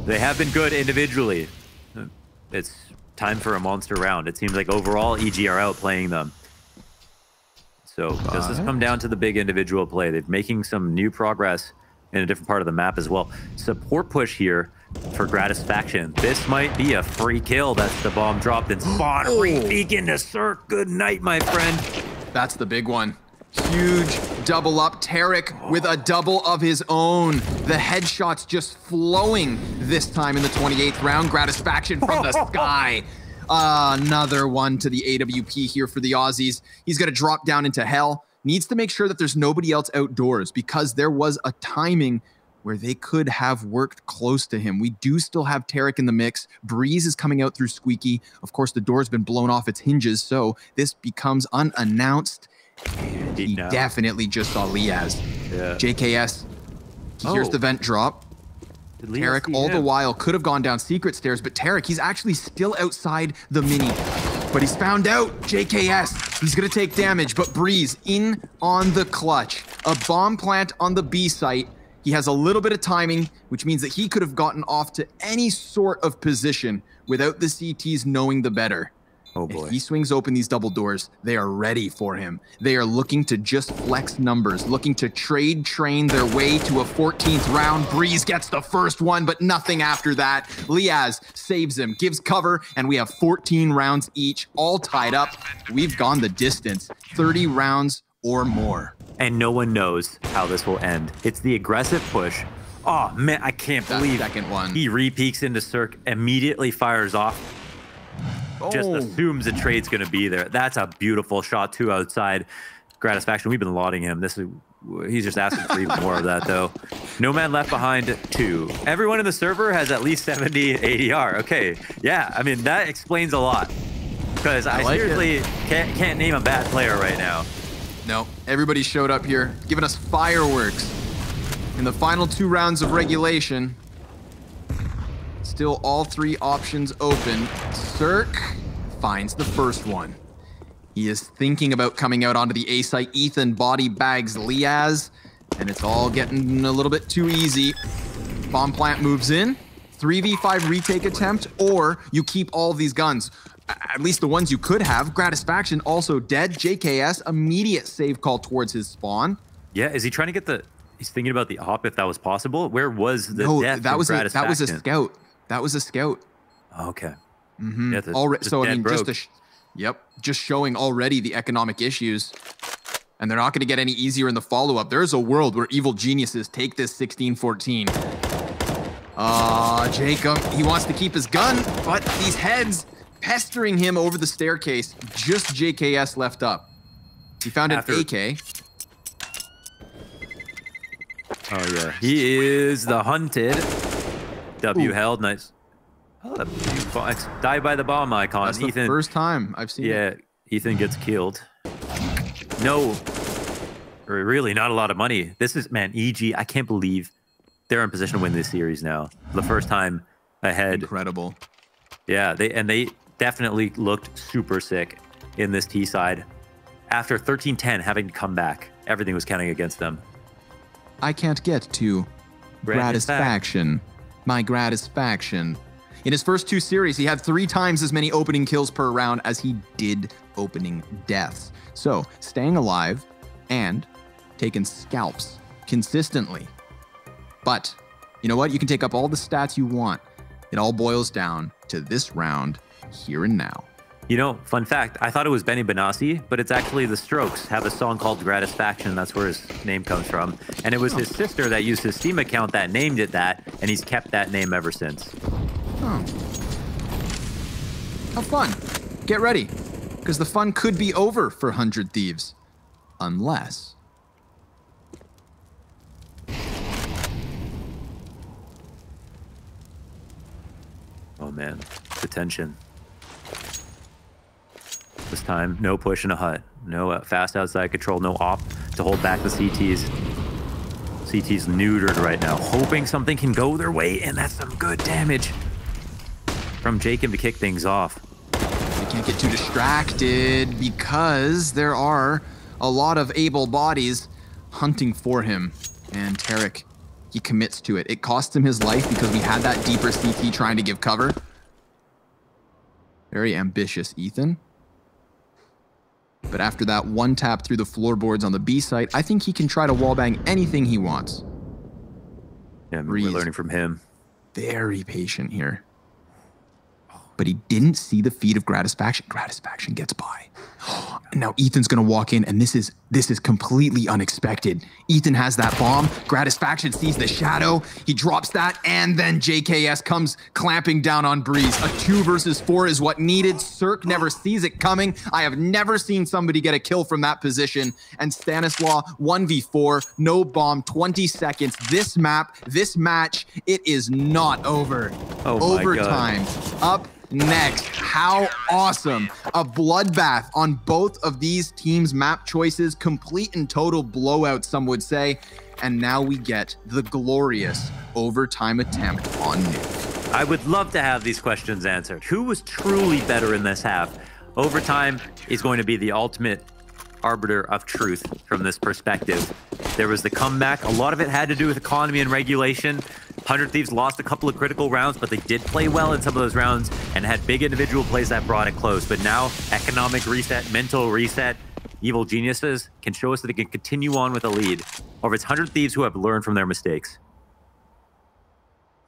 They have been good individually. It's time for a monster round. It seems like overall EG are outplaying them. So does this come down to the big individual play? They're making some new progress in a different part of the map as well. Support push here for Gratisfaction. This might be a free kill. That's the bomb dropped and spawn. Beacon to Cirque. Good night, my friend. That's the big one. Huge double up. Tarek with a double of his own. The headshots just flowing this time in the 28th round. Gratisfaction from the sky. Another one to the AWP here for the Aussies. He's going to drop down into hell. Needs to make sure that there's nobody else outdoors because there was a timing where they could have worked close to him. We do still have Tarek in the mix. Breeze is coming out through Squeaky. Of course, the door's been blown off its hinges, so this becomes unannounced. And he definitely just saw Liaz. Yeah. JKS, he hears the vent drop. Tarek all the while could have gone down secret stairs, but Tarek, he's actually still outside the mini. But he's found out. JKS, he's going to take damage, but Breeze in on the clutch. A bomb plant on the B site. He has a little bit of timing, which means that he could have gotten off to any sort of position without the CTs knowing the better. Oh boy. If he swings open these double doors, they are ready for him. They are looking to just flex numbers, looking to trade train their way to a 14th round. Breeze gets the first one, but nothing after that. Liaz saves him, gives cover, and we have 14 rounds each, all tied up. We've gone the distance, 30 rounds or more. And no one knows how this will end. It's the aggressive push. Oh man, I can't believe second one. He re-peeks into Cirque, immediately fires off. Just assumes the trade's going to be there. That's a beautiful shot too outside. Gratisfaction, we've been lauding him. He's just asking for even more of that though. No man left behind 2. Everyone in the server has at least 70 ADR. Okay, yeah, I mean that explains a lot. Because I like seriously can't name a bad player right now. No, everybody showed up here, giving us fireworks. In the final 2 rounds of regulation, still all 3 options open. Cirque finds the first one. He is thinking about coming out onto the A site. Ethan body bags Liaz, and it's all getting a little bit too easy. Bomb plant moves in. 3v5 retake attempt, or you keep all these guns. At least the ones you could have. Gratisfaction also dead. JKS, immediate save call towards his spawn. Yeah, is he trying to get the... He's thinking about the op if that was possible. Where was the death that was of that was a scout. That was a scout. Okay. Mm-hmm. Yeah, so I mean, just showing already the economic issues, and they're not going to get any easier in the follow-up. There's a world where evil geniuses take this 16-14. Jacob, he wants to keep his gun, but these heads pestering him over the staircase. Just JKS left up. He found an AK. Oh yeah, he is the hunted. W held, nice. Oh, die by the bomb icon. That's Ethan, the first time I've seen it. Yeah, Ethan gets killed. No, really not a lot of money. This is, man, EG, I can't believe they're in position to win this series now. The first time ahead. Incredible. Yeah, they definitely looked super sick in this T side. After 13-10 having to come back, everything was counting against them. I can't get to Gratisfaction. My Gratisfaction. In his first 2 series, he had 3 times as many opening kills per round as he did opening deaths. So, staying alive and taking scalps consistently. But, you know what? You can take up all the stats you want. It all boils down to this round, here and now. You know, fun fact, I thought it was Benny Benassi, but it's actually the Strokes have a song called Gratisfaction. That's where his name comes from. And it was his sister that used his Steam account that named it that, and he's kept that name ever since. Oh. How fun. Get ready, because the fun could be over for 100 Thieves. Unless... Oh man, the tension. This time, no push in a hut. No fast outside control, no op to hold back the CTs. CT's neutered right now, hoping something can go their way, and that's some good damage from Jacob to kick things off. They can't get too distracted because there are a lot of able bodies hunting for him. And Tarek, he commits to it. It costs him his life because we had that deeper CT trying to give cover. Very ambitious, Ethan. But after that one tap through the floorboards on the B site, I think he can try to wallbang anything he wants. Yeah, we're learning from him. Very patient here. But he didn't see the feed of Gratisfaction. Gratisfaction gets by. And now Ethan's gonna walk in, and this is completely unexpected. Ethan has that bomb. Gratisfaction sees the shadow. He drops that, and then JKS comes clamping down on Breeze. A 2 versus 4 is what needed. Cirque never sees it coming. I have never seen somebody get a kill from that position. And Stanislaw, 1v4, no bomb, 20 seconds. This map, this match, it is not over. Oh my Overtime. God. Up next. How awesome. A bloodbath on both of these teams' map choices. Complete and total blowout, some would say. And now we get the glorious overtime attempt on Nuke. I would love to have these questions answered. Who was truly better in this half? Overtime is going to be the ultimate arbiter of truth from this perspective. There was the comeback. A lot of it had to do with economy and regulation. 100 Thieves lost a couple of critical rounds, but they did play well in some of those rounds and had big individual plays that brought it close. But now, economic reset, mental reset, Evil Geniuses can show us that they can continue on with a lead over its 100 Thieves who have learned from their mistakes.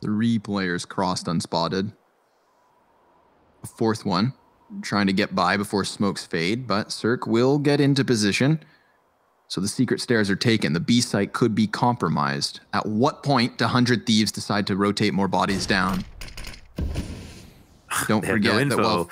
3 players crossed unspotted. A 4th one trying to get by before smokes fade, but Cirque will get into position. So the secret stairs are taken. The B site could be compromised. At what point do 100 Thieves decide to rotate more bodies down? Don't forget that, well,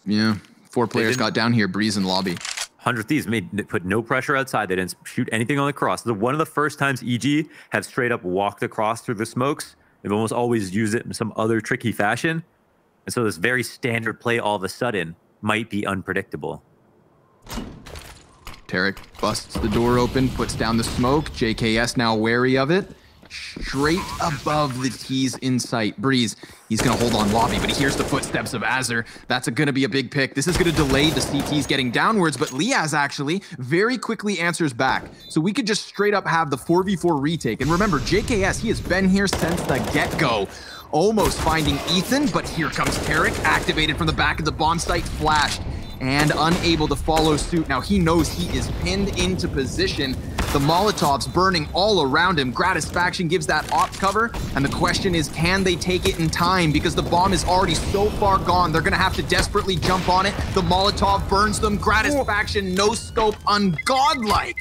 yeah, 4 players got down here, Breeze and Lobby. 100 Thieves put no pressure outside. They didn't shoot anything on the cross. One of the first times EG have straight up walked across through the smokes. They've almost always used it in some other tricky fashion. And so this very standard play all of a sudden might be unpredictable. Tarek busts the door open, puts down the smoke. JKS now wary of it. Straight above the T's in sight. Breeze, he's going to hold on Lobby, but he hears the footsteps of Azur. That's going to be a big pick. This is going to delay the CTs getting downwards, but Liaz actually very quickly answers back. So we could just straight up have the 4v4 retake. And remember, JKS, he has been here since the get-go. Almost finding Ethan, but here comes Tarek, activated from the back of the bomb site, flashed, and unable to follow suit. Now he knows he is pinned into position. The Molotovs burning all around him. Gratisfaction gives that op cover, and the question is, can they take it in time? Because the bomb is already so far gone, they're gonna have to desperately jump on it. The Molotov burns them. Gratisfaction, no scope, ungodlike.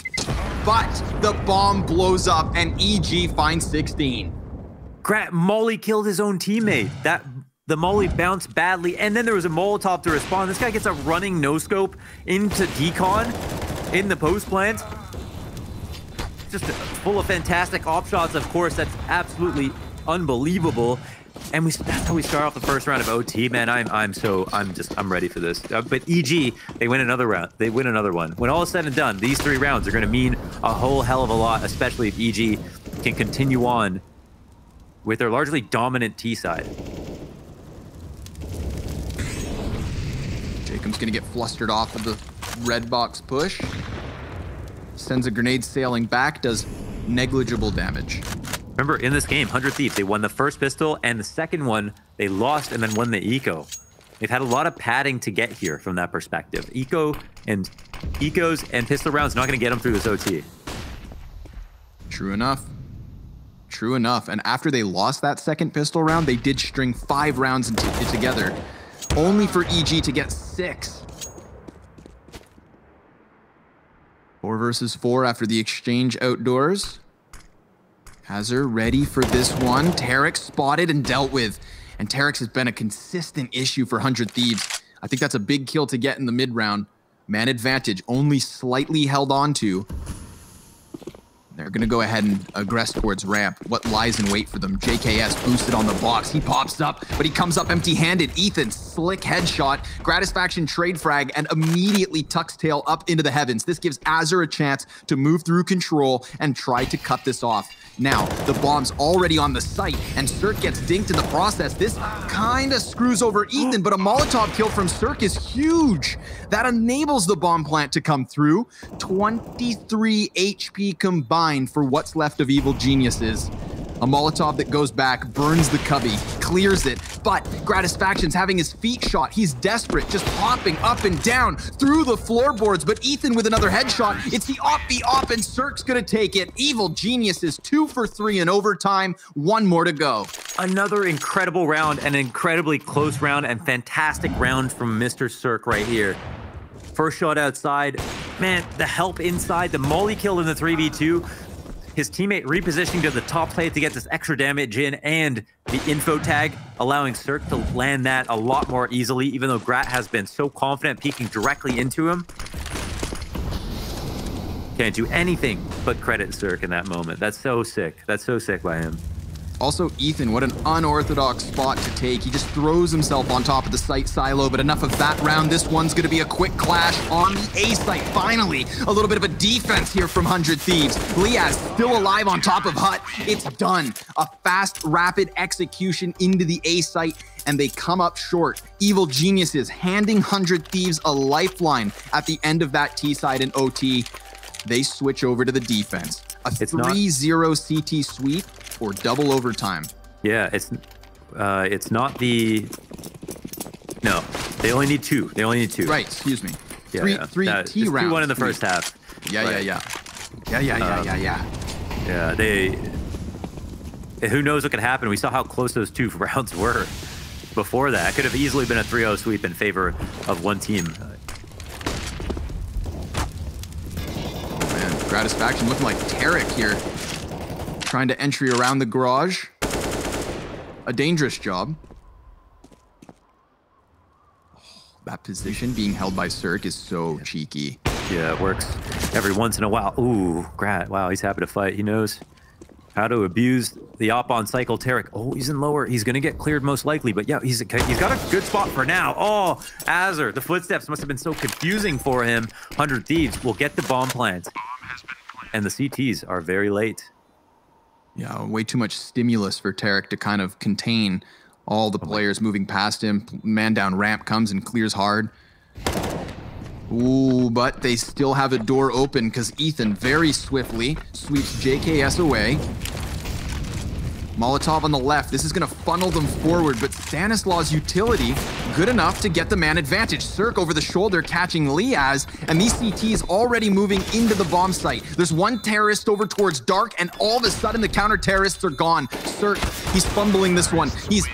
But the bomb blows up, and EG finds 16. Molly killed his own teammate. The Molly bounced badly, and then there was a Molotov to respond. This guy gets a running no-scope into Decon in the post plant. Just full of fantastic op shots, of course. That's absolutely unbelievable. And that's how we start off the first round of OT, man. I'm ready for this. But EG, they win another round. They win another one. When all is said and done, these 3 rounds are going to mean a whole hell of a lot, especially if EG can continue on with their largely dominant T side. Jacob's going to get flustered off of the red box push. Sends a grenade sailing back, does negligible damage. Remember, in this game, 100 Thieves, they won the first pistol, and the second one, they lost and then won the eco. They've had a lot of padding to get here from that perspective. Ecos and pistol rounds not going to get them through this OT. True enough. True enough. And after they lost that second pistol round, they did string 5 rounds together, only for EG to get 6. 4 versus 4 after the exchange outdoors. Azur ready for this one. Tarek spotted and dealt with. And Tarek has been a consistent issue for 100 Thieves. I think that's a big kill to get in the mid round. Man advantage only slightly held on to. They're going to go ahead and aggress towards ramp. What lies in wait for them? JKS boosted on the box. He pops up, but he comes up empty-handed. Ethan, slick headshot. Gratisfaction trade frag and immediately tucks tail up into the heavens. This gives Azur a chance to move through control and try to cut this off. Now, the bomb's already on the site, and Cirque gets dinked in the process. This kind of screws over Ethan, but a Molotov kill from Cirque is huge. That enables the bomb plant to come through. 23 HP combined for what's left of Evil Geniuses. A Molotov that goes back, burns the cubby, clears it, but Gratisfaction's having his feet shot. He's desperate, just hopping up and down through the floorboards, but Ethan with another headshot. It's the op, and Cirque's gonna take it. Evil Geniuses 2 for 3 in overtime, 1 more to go. Another incredible round, an incredibly close round, and fantastic round from Mr. Cirque right here. First shot outside, man, the help inside, the molly kill in the 3v2, his teammate repositioning to the top plate to get this extra damage in, and the info tag allowing Cirque to land that a lot more easily, even though Grat has been so confident peeking directly into him. Can't do anything but credit Cirque in that moment. That's so sick. That's so sick by him. Also, Ethan, what an unorthodox spot to take. He just throws himself on top of the site silo, but enough of that round. This one's going to be a quick clash on the A site. Finally, a little bit of a defense here from 100 Thieves. Liaz still alive on top of Hut. It's done. A fast, rapid execution into the A site, and they come up short. Evil Geniuses handing 100 Thieves a lifeline at the end of that T side in OT. They switch over to the defense. A 3-0 CT sweep or double overtime. Yeah, it's not the. No, they only need 2. They only need 2. Right. Excuse me. Yeah, three just T rounds. 2-1 in the first half. Yeah, Right. yeah. Yeah, they. Who knows what could happen? We saw how close those 2 rounds were before that. It could have easily been a 3-0 sweep in favor of one team. Oh man, Gratisfaction looking like Tarek here, trying to entry around the garage. A dangerous job. That position being held by Cirque is so cheeky. Yeah, it works every once in a while. Ooh, wow, he's happy to fight. He knows how to abuse the op-on cycle. Tarek, oh, he's in lower. He's going to get cleared most likely, but yeah, he's got a good spot for now. Oh, Azur, the footsteps must have been so confusing for him. 100 Thieves will get the bomb plant. And the CTs are very late. Yeah, way too much stimulus for Tarek to kind of contain all the players moving past him. Man down ramp comes and clears hard. Ooh, but they still have a door open because Ethan very swiftly sweeps JKS away. Molotov on the left. This is going to funnel them forward, but Stanislaw's utility good enough to get the man advantage. Cirque over the shoulder catching Liaz, and these CTs already moving into the bomb site. There's one terrorist over towards Dark, and all of a sudden the counter-terrorists are gone. Cirque, he's fumbling this one. He's,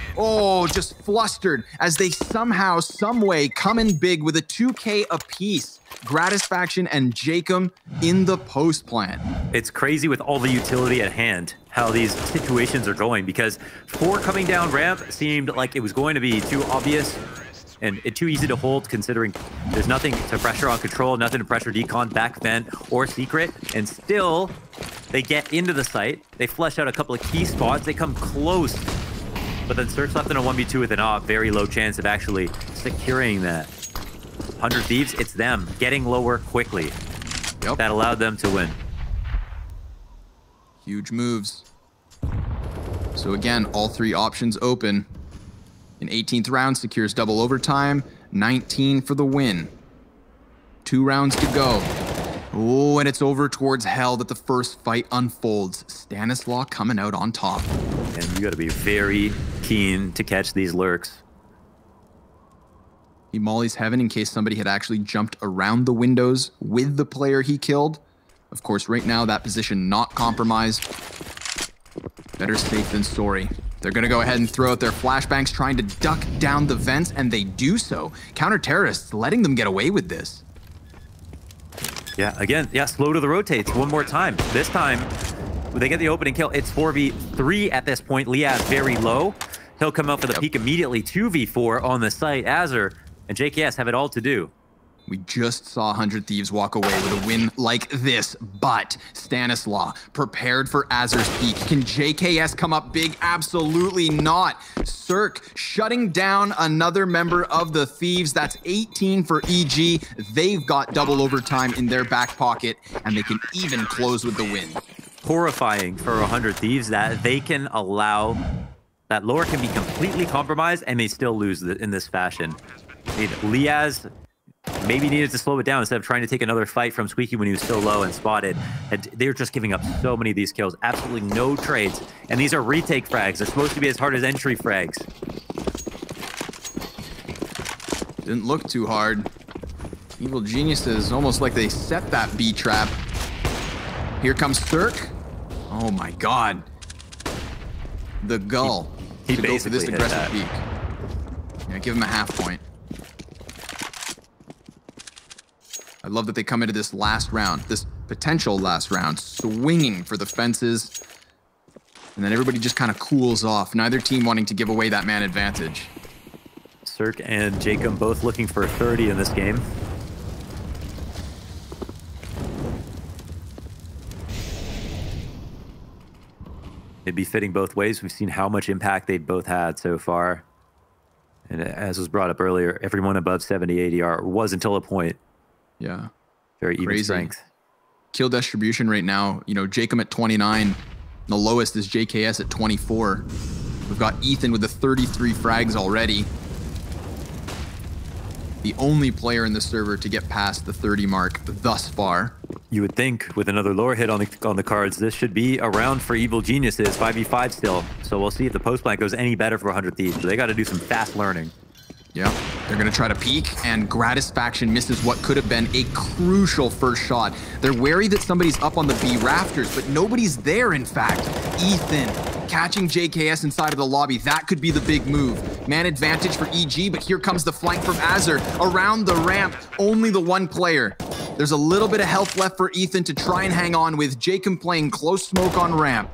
just flustered as they somehow, someway come in big with a 2K apiece. Gratisfaction and Jacob in the post plant. It's crazy with all the utility at hand, how these situations are going, because 4 coming down ramp seemed like it was going to be too obvious and too easy to hold, considering there's nothing to pressure on control, nothing to pressure decon, back vent, or secret, and still they get into the site, they flush out a couple of key spots, they come close, but then Cirque's left in a 1v2 with an op, very low chance of actually securing that. 100 Thieves, it's them getting lower quickly. Yep. That allowed them to win. Huge moves. So again, all 3 options open. An 18th round secures double overtime. 19 for the win. 2 rounds to go. Oh, and it's over towards hell that the first fight unfolds. Stanislaw coming out on top. And you got to be very keen to catch these lurks. He mollies heaven in case somebody had actually jumped around the windows with the player he killed. Of course, right now, that position not compromised. Better safe than sorry. They're going to go ahead and throw out their flashbangs, trying to duck down the vents, and they do so. Counter-terrorists letting them get away with this. Yeah, again, slow to the rotates one more time. This time, when they get the opening kill, it's 4v3 at this point. Liaz very low. He'll come out for the peek immediately. 2v4 on the site. Azur and JKS have it all to do. We just saw 100 Thieves walk away with a win like this, but Stanislaw prepared for Azur's peak. Can JKS come up big? Absolutely not. Cirque shutting down another member of the Thieves. That's 18 for EG. They've got double overtime in their back pocket, and they can even close with the win. Horrifying for 100 Thieves that they can allow that lower can be completely compromised and they still lose in this fashion. I mean, Liaz maybe needed to slow it down instead of trying to take another fight from Squeaky when he was so low and spotted. And they're just giving up so many of these kills. Absolutely no trades. And these are retake frags. They're supposed to be as hard as entry frags. Didn't look too hard. Evil Geniuses, almost like they set that B trap. Here comes Cirque. Oh my god. The gull. He to go for this basically hit aggressive that. peek. Yeah, give him a half point. I love that they come into this last round, this potential last round, swinging for the fences. And then everybody just kind of cools off. Neither team wanting to give away that man advantage. Cirque and Jacob both looking for 30 in this game. It'd be fitting both ways. We've seen how much impact they've both had so far. And as was brought up earlier, everyone above 70 ADR was until a point. Yeah. Very even Crazy. strength. Kill distribution right now, you know, Jacob at 29. The lowest is JKS at 24. We've got Ethan with the 33 frags already. the only player in the server to get past the 30 mark thus far. You would think with another lore hit on the cards, this should be a round for Evil Geniuses, 5v5 still. So we'll see if the post plant goes any better for 100 Thieves. But they got to do some fast learning. Yeah, they're going to try to peek, and Gratisfaction misses what could have been a crucial first shot. They're wary that somebody's up on the B rafters, but nobody's there, in fact. Ethan catching JKS inside of the lobby. That could be the big move. Man advantage for EG, but here comes the flank from Azur. Around the ramp, only the one player. There's a little bit of health left for Ethan to try and hang on with. Jacob playing close smoke on ramp.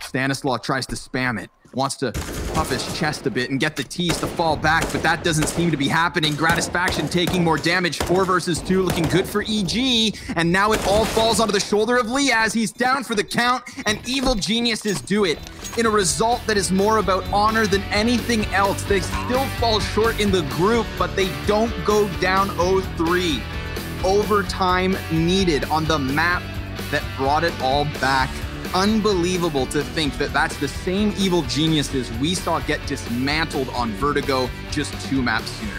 Stanislaw tries to spam it. Wants to puff his chest a bit and get the tease to fall back, but that doesn't seem to be happening. Gratisfaction taking more damage. 4 versus 2 looking good for EG, and now it all falls onto the shoulder of Liaz. He's down for the count, and Evil Geniuses do it in a result that is more about honor than anything else. They still fall short in the group, but they don't go down 0-3. Overtime needed on the map that brought it all back. Unbelievable to think that that's the same Evil Geniuses we saw get dismantled on Vertigo just 2 maps sooner.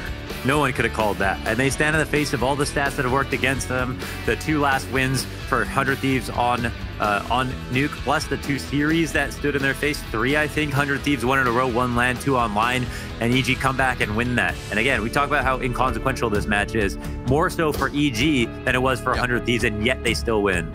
No one could have called that. And they stand in the face of all the stats that have worked against them. The 2 last wins for 100 Thieves on Nuke, plus the 2 series that stood in their face. 3, I think. 100 Thieves 1 in a row, 1 LAN, 2 online, and EG come back and win that. And again, we talk about how inconsequential this match is. More so for EG than it was for 100 Thieves, and yet they still win.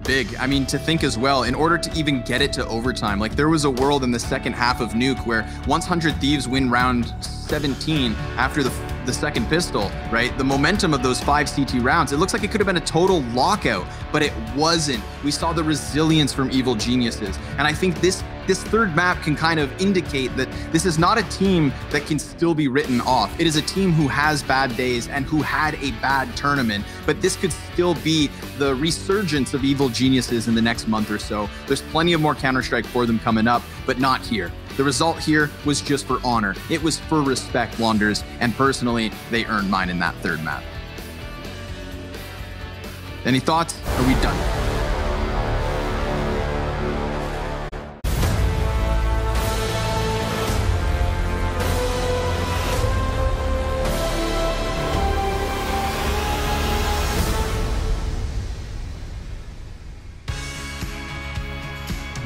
Big. I mean, to think as well, in order to even get it to overtime, like there was a world in the second half of Nuke where once 100 Thieves win round 17 after the second pistol, right? The momentum of those 5 CT rounds, it looks like it could have been a total lockout, but it wasn't. We saw the resilience from Evil Geniuses. And I think this third map can kind of indicate that this is not a team that can still be written off. It is a team who has bad days and who had a bad tournament, but this could still be the resurgence of Evil Geniuses in the next month or so. There's plenty of more Counter-Strike for them coming up, but not here. The result here was just for honor. It was for respect, Wanders, and personally, they earned mine in that third map. Any thoughts? Are we done?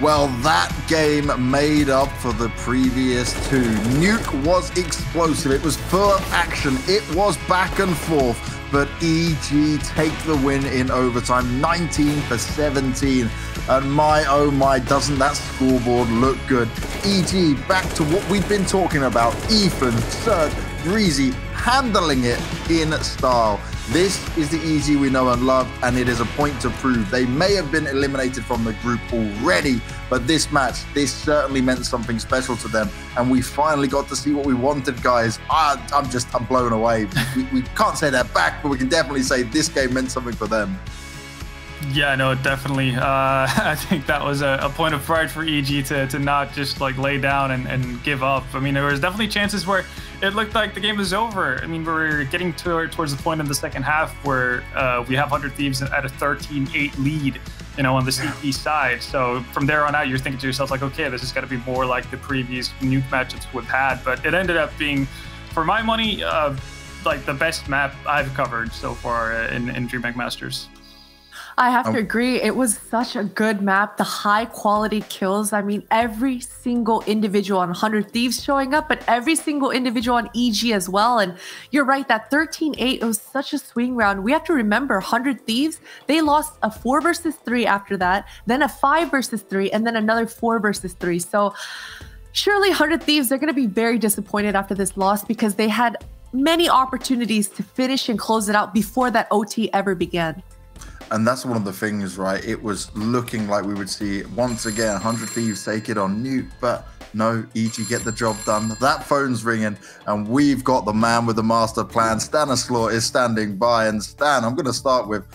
Well, that game made up for the previous 2. Nuke was explosive. It was full of action. It was back and forth. But EG take the win in overtime, 19-17. And my, oh my, doesn't that scoreboard look good? EG back to what we've been talking about. Ethan, Serge, Breezy, handling it in style. This is the EG we know and love, and it is a point to prove. They may have been eliminated from the group already, but this match, this certainly meant something special to them, and we finally got to see what we wanted, guys. I'm blown away. We can't say that back, but we can definitely say this game meant something for them. Yeah, no, definitely. I think that was a point of pride for EG to not just like lay down and give up. I mean, there was definitely chances where it looked like the game was over. I mean, we're getting towards the point in the second half where we have 100 Thieves at a 13-8 lead, you know, on the CP side. So from there on out, you're thinking to yourself like, okay, this is going to be more like the previous Nuke matchups we've had. But it ended up being, for my money, like the best map I've covered so far in DreamHack Masters. I have to agree. It was such a good map. The high quality kills. I mean, every single individual on 100 Thieves showing up, but every single individual on EG as well. And you're right, that 13-8, it was such a swing round. We have to remember 100 Thieves, they lost a 4 versus 3 after that, then a 5 versus 3, and then another 4 versus 3. So surely 100 Thieves, they're going to be very disappointed after this loss because they had many opportunities to finish and close it out before that OT ever began. And that's one of the things, right? It was looking like we would see once again 100 Thieves take it on Nuke, but no, EG get the job done. That phone's ringing, and we've got the man with the master plan. Stanislaw is standing by. And Stan, I'm going to start with,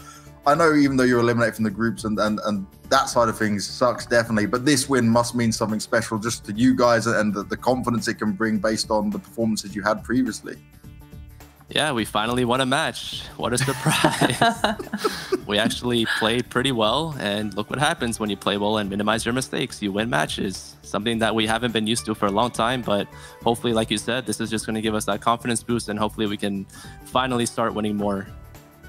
I know even though you're eliminated from the groups and that side of things sucks definitely, but this win must mean something special just to you guys and the confidence it can bring based on the performances you had previously. Yeah, we finally won a match. What a surprise. We actually played pretty well, and look what happens when you play well and minimize your mistakes. You win matches, something that we haven't been used to for a long time, but hopefully, like you said, this is just going to give us that confidence boost, and hopefully we can finally start winning more.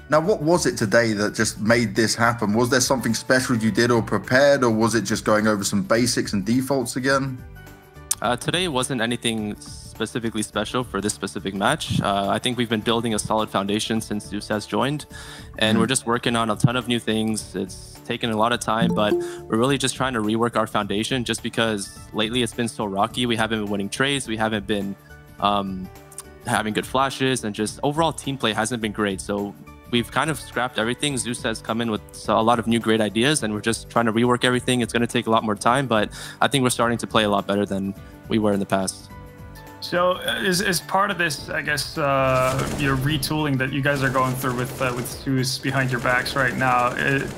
Now, what was it today that just made this happen? Was there something special you did or prepared, or was it just going over some basics and defaults again? Today wasn't anything specifically special for this specific match. I think we've been building a solid foundation since Zeus has joined, and we're just working on a ton of new things. It's taken a lot of time, but we're really just trying to rework our foundation just because lately it's been so rocky. We haven't been winning trades. We haven't been having good flashes, and just overall team play hasn't been great. So we've kind of scrapped everything. Zeus has come in with a lot of new great ideas, and we're just trying to rework everything. It's going to take a lot more time, but I think we're starting to play a lot better than we were in the past. So is part of this, I guess, your retooling that you guys are going through with Zeus behind your backs right now?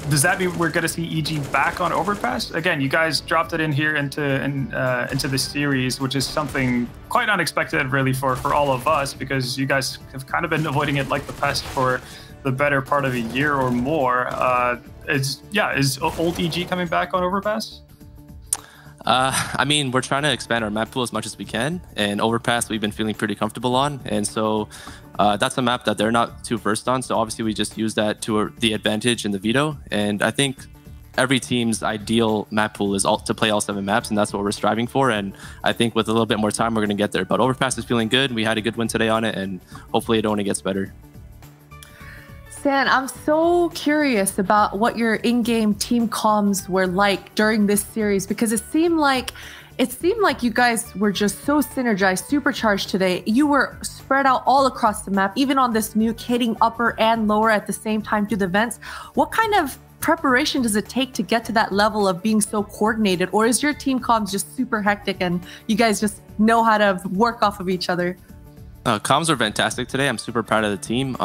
Does that mean we're going to see EG back on Overpass again? You guys dropped it in here into the series, which is something quite unexpected, really, for all of us, because you guys have kind of been avoiding it like the pest for the better part of a year or more. Is old EG coming back on Overpass? I mean, we're trying to expand our map pool as much as we can, and Overpass we've been feeling pretty comfortable on, and so that's a map that they're not too versed on, so obviously we just use that to the advantage in the veto. And I think every team's ideal map pool is to play all 7 maps, and that's what we're striving for, and I think with a little bit more time we're going to get there. But Overpass is feeling good. We had a good win today on it, and hopefully it only gets better. Stan, I'm so curious about what your in-game team comms were like during this series, because it seemed like you guys were just so synergized, supercharged today. You were spread out all across the map, even on this Nuke, hitting upper and lower at the same time through the vents. What kind of preparation does it take to get to that level of being so coordinated? Or is your team comms just super hectic and you guys just know how to work off of each other? Comms are fantastic today. I'm super proud of the team.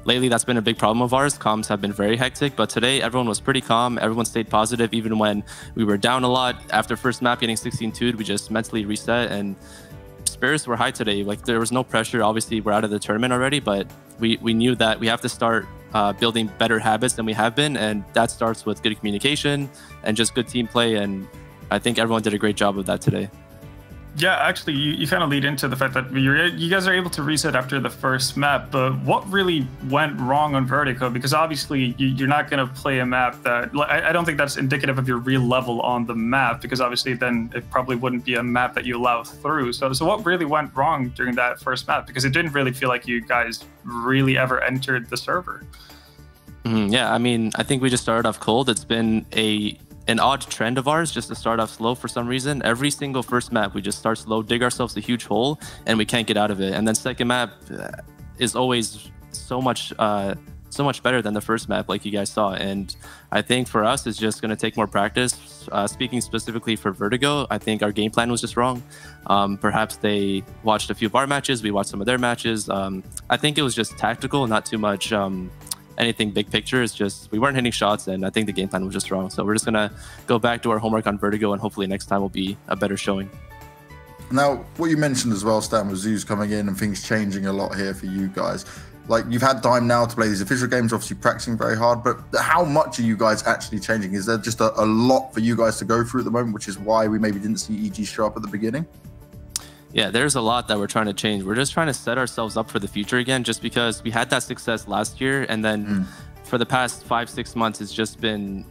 Lately, that's been a big problem of ours. Comms have been very hectic, but today everyone was pretty calm. Everyone stayed positive, even when we were down a lot. After first map getting 16-2'd, we just mentally reset, and spirits were high today. Like, there was no pressure. Obviously, we're out of the tournament already, but we knew that we have to start building better habits than we have been, and that starts with good communication and just good team play, and I think everyone did a great job of that today. Yeah, actually, you kind of lead into the fact that you guys are able to reset after the first map, but what really went wrong on Vertigo? Because obviously you're not going to play a map that, I don't think that's indicative of your real level on the map, because obviously then it probably wouldn't be a map that you allow through. So what really went wrong during that first map? Because it didn't really feel like you guys really ever entered the server. Yeah, I mean, I think we just started off cold. It's been an odd trend of ours just to start off slow for some reason. Every single first map we just start slow, dig ourselves a huge hole, and we can't get out of it. And then second map is always so much better than the first map, like you guys saw. And I think for us it's just going to take more practice. Speaking specifically for Vertigo, I think our game plan was just wrong. Perhaps they watched a few of our matches, we watched some of their matches. I think it was just tactical, not too much anything big picture. It's just we weren't hitting shots, and I think the game plan was just wrong. So we're just gonna go back to our homework on Vertigo, and hopefully next time will be a better showing. Now, what you mentioned as well, Stan, was Zeus coming in and things changing a lot here for you guys. Like, you've had time now to play these official games, obviously practicing very hard, but how much are you guys actually changing? Is there just a lot for you guys to go through at the moment, which is why we maybe didn't see EG show up at the beginning? Yeah, there's a lot that we're trying to change. We're just trying to set ourselves up for the future again, just because we had that success last year, and then for the past 5-6 months, it's just been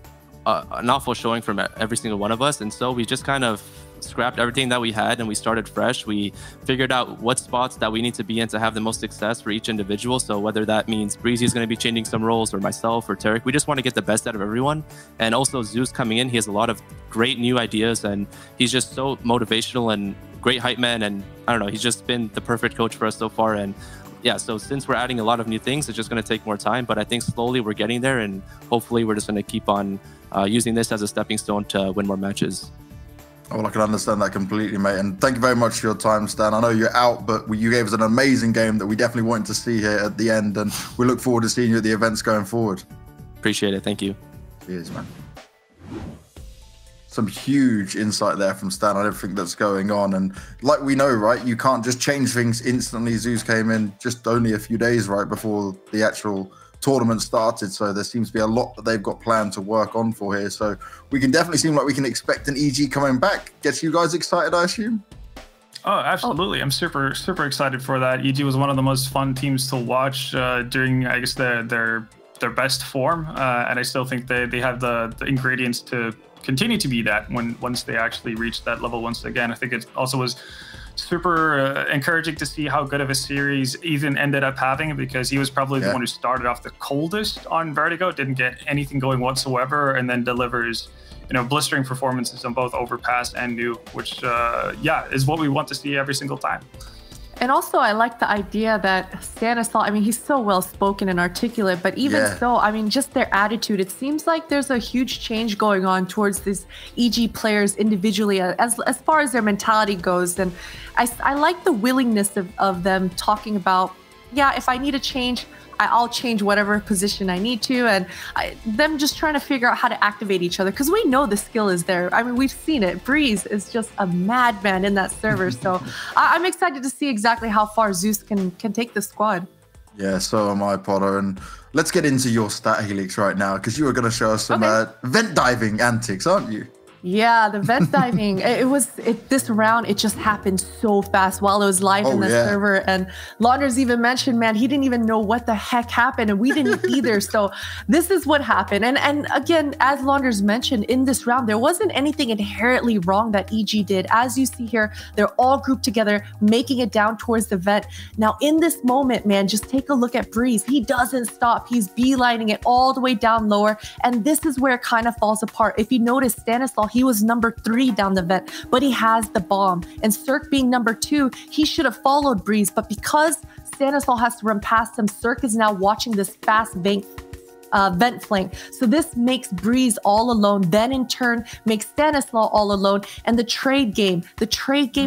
an awful showing from every single one of us. And so we just kind of scrapped everything that we had and we started fresh. We figured out what spots that we need to be in to have the most success for each individual. So whether that means Breezy is going to be changing some roles, or myself, or Tarek, we just want to get the best out of everyone. And also Zeus coming in, he has a lot of great new ideas, and he's just so motivational and great hype man, and I don't know, he's just been the perfect coach for us so far. And yeah, so since we're adding a lot of new things, it's just going to take more time, but I think slowly we're getting there, and hopefully we're just going to keep on using this as a stepping stone to win more matches. Oh, well, I can understand that completely, mate. And thank you very much for your time, Stan. I know you're out, but you gave us an amazing game that we definitely wanted to see here at the end, and we look forward to seeing you at the events going forward. Appreciate it. Thank you. Cheers, man. So some huge insight there from Stan on everything that's going on. And like we know, right, you can't just change things instantly. Zeus came in just only a few days right before the actual tournament started, so there seems to be a lot that they've got planned to work on for here. So we can definitely seem like we can expect an EG coming back. Gets you guys excited, I assume? Oh, absolutely. I'm super excited for that. EG was one of the most fun teams to watch during, I guess, their best form, and I still think they have the ingredients to continue to be that once they actually reach that level once again. I think it also was super encouraging to see how good of a series Ethan ended up having, because he was probably the one who started off the coldest on Vertigo, didn't get anything going whatsoever, and then delivers, you know, blistering performances on both Overpass and Nuke, which is what we want to see every single time. And also, I like the idea that Stanislaw, I mean, he's so well-spoken and articulate, but even so, I mean, just their attitude, it seems like there's a huge change going on towards these EG players individually as far as their mentality goes. And I like the willingness of them talking about, yeah, if I need a change, I'll change whatever position I need to, and them just trying to figure out how to activate each other, because we know the skill is there. I mean, we've seen it. Breeze is just a madman in that server, so I'm excited to see exactly how far Zeus can take the squad. Yeah, so am I, Potter. And let's get into your stat helix right now, because you were going to show us some vent diving antics, aren't you? Yeah, the vent diving, this round, it just happened so fast while it was live in the server. And Launders even mentioned, man, he didn't even know what the heck happened, and we didn't either. So this is what happened. And again, as Launders mentioned, in this round, there wasn't anything inherently wrong that EG did. As you see here, they're all grouped together, making it down towards the vent. Now, in this moment, man, just take a look at Breeze. He doesn't stop. He's beelining it all the way down lower. And this is where it kind of falls apart. If you notice, Stanislaw, he was number 3 down the vent, but he has the bomb. And Cirque being number 2, he should have followed Breeze, but because Stanislaw has to run past him, Cirque is now watching this fast vent flank. So this makes Breeze all alone, then in turn makes Stanislaw all alone, and the trade game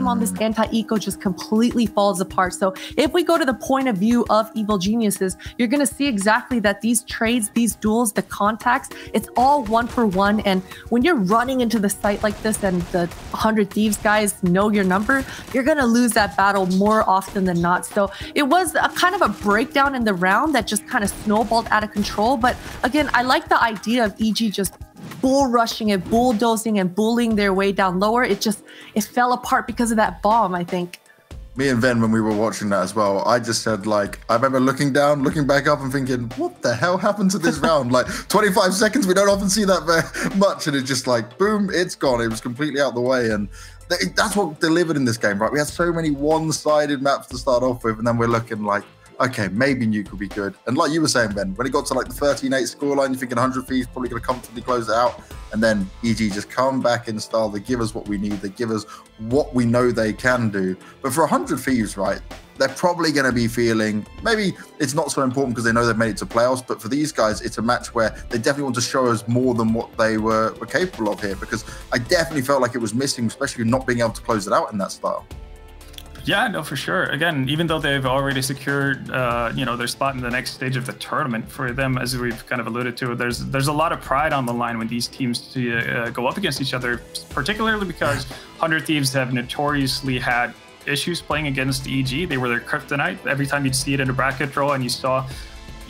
on this anti-eco just completely falls apart. So if we go to the point of view of Evil Geniuses, you're going to see exactly that these trades, these duels, the contacts, it's all 1-for-1. And when you're running into the site like this and the 100 Thieves guys know your number, you're going to lose that battle more often than not. So it was a kind of a breakdown in the round that just kind of snowballed out of control. But again, I like the idea of EG just bull rushing and bulldozing and bullying their way down lower. It fell apart because of that bomb, I think. Me and Ven, when we were watching that as well, I just said, like, I remember looking down, looking back up and thinking, what the hell happened to this round? Like, 25 seconds, we don't often see that very much. And it's just like, boom, it's gone. It was completely out the way. And that's what delivered in this game, right? We had so many one-sided maps to start off with, and then we're looking like, okay, maybe Nuke will be good. And like you were saying, Ben, when it got to like the 13-8 scoreline, you're thinking 100 Thieves probably going to comfortably close it out. And then EG just come back in style. They give us what we need. They give us what we know they can do. But for 100 Thieves, right, they're probably going to be feeling, maybe it's not so important because they know they've made it to playoffs, but for these guys, it's a match where they definitely want to show us more than what they were capable of here, because I definitely felt like it was missing, especially not being able to close it out in that style. Yeah, no, for sure. Again, even though they've already secured, their spot in the next stage of the tournament, for them, as we've kind of alluded to, there's a lot of pride on the line when these teams go up against each other, particularly because 100 Thieves have notoriously had issues playing against EG. They were their kryptonite. Every time you'd see it in a bracket draw and you saw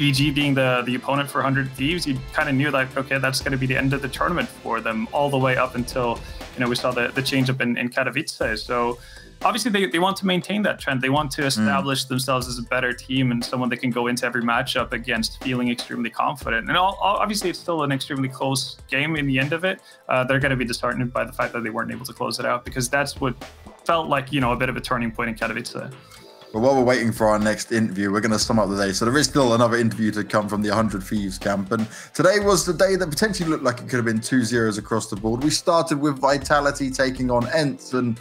EG being the opponent for 100 Thieves, you kind of knew like, okay, that's going to be the end of the tournament for them, all the way up until, we saw the change up in Katowice. So obviously, they want to maintain that trend. They want to establish themselves as a better team and someone they can go into every matchup against feeling extremely confident. And obviously, it's still an extremely close game in the end of it. They're going to be disheartened by the fact that they weren't able to close it out, because that's what felt like, a bit of a turning point in Katowice. But while we're waiting for our next interview, we're going to sum up the day. So there is still another interview to come from the 100 Thieves camp. And today was the day that potentially looked like it could have been 2-0s across the board. We started with Vitality taking on Ents. And,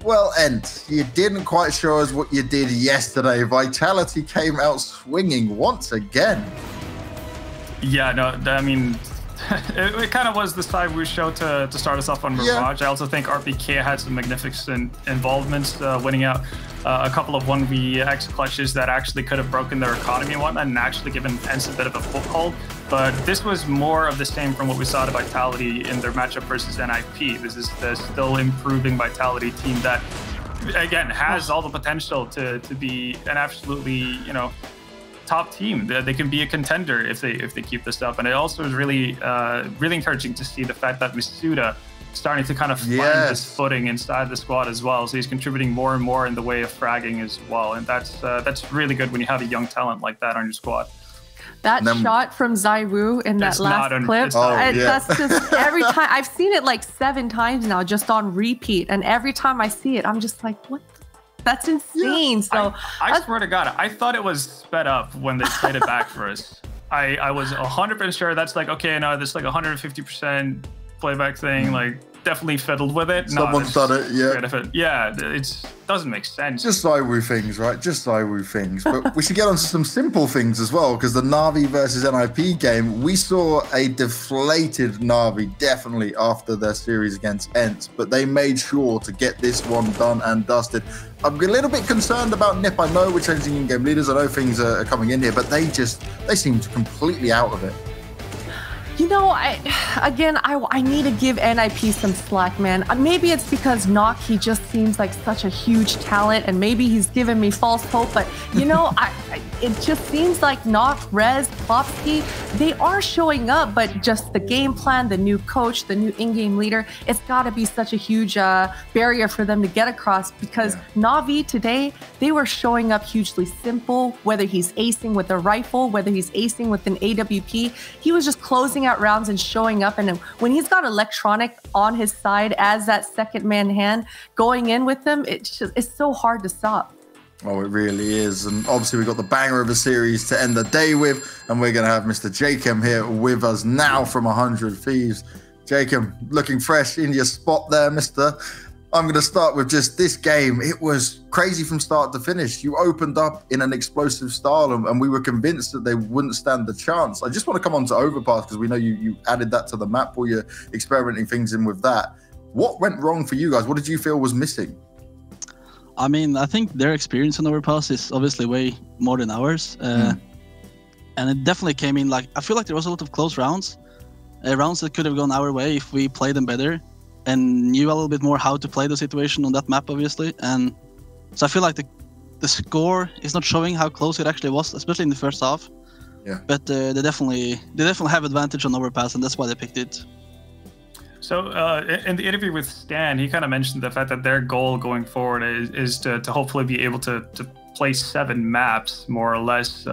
well, Ents, you didn't quite show us what you did yesterday. Vitality came out swinging once again. Yeah, no, I mean, it kind of was the side we showed to start us off on Mirage. I also think RPK had some magnificent involvements, winning out a couple of 1vx clutches that actually could have broken their economy and whatnot, and actually given Ents a bit of a foothold. But this was more of the same from what we saw to Vitality in their matchup versus NIP. This is the still improving Vitality team that, again, has all the potential to be an absolutely, top team. They can be a contender if they keep this up. And it also is really really encouraging to see the fact that Masuda starting to kind of find his footing inside the squad as well. So he's contributing more and more in the way of fragging as well. And that's really good when you have a young talent like that on your squad. That shot from Zaiwu in that last clip, that's just every time. I've seen it like 7 times now, just on repeat. And every time I see it, I'm just like, what? That's insane. So I swear to God, I thought it was sped up when they played it back for us. I was 100% sure that's like, okay, no, this like 150% playback thing, like definitely fiddled with it. Someone's done it, yeah. It doesn't make sense. Just Zaiwu things, right? Just Zaiwu things. But we should get on to some simple things as well, because the Na'Vi versus NIP game, we saw a deflated Na'Vi definitely after their series against Ents, but they made sure to get this one done and dusted. I'm a little bit concerned about NIP. I know we're changing in-game leaders. I know things are coming in here, but they seemed completely out of it. I need to give NIP some slack, man. Maybe it's because Nuke, he just seems like such a huge talent, and maybe he's given me false hope. But, it just seems like Nuke, Rez, Popsky, they are showing up, but just the game plan, the new coach, the new in-game leader, it's got to be such a huge barrier for them to get across, because Na'Vi today, they were showing up hugely simple, whether he's acing with a rifle, whether he's acing with an AWP, he was just closing out rounds and showing up. And when he's got Electronic on his side as that second man hand going in with him, it's so hard to stop. Oh, it really is. And obviously we've got the banger of a series to end the day with, and we're going to have Mr. Jacob here with us now from 100 Thieves. Jacob, looking fresh in your spot there, mister. I'm going to start with just this game. It was crazy from start to finish. You opened up in an explosive style, and we were convinced that they wouldn't stand the chance. I just want to come on to Overpass, because we know you added that to the map, or you're experimenting things in with that. What went wrong for you guys? What did you feel was missing? I mean, I think their experience on Overpass is obviously way more than ours. And it definitely came in, I feel like there was a lot of close rounds. Rounds that could have gone our way if we played them better and knew a little bit more how to play the situation on that map, obviously. And so I feel like the score is not showing how close it actually was, especially in the first half. Yeah. But they definitely have advantage on Overpass, and that's why they picked it. So in the interview with Stan, he kind of mentioned the fact that their goal going forward is to hopefully be able to play 7 maps, more or less.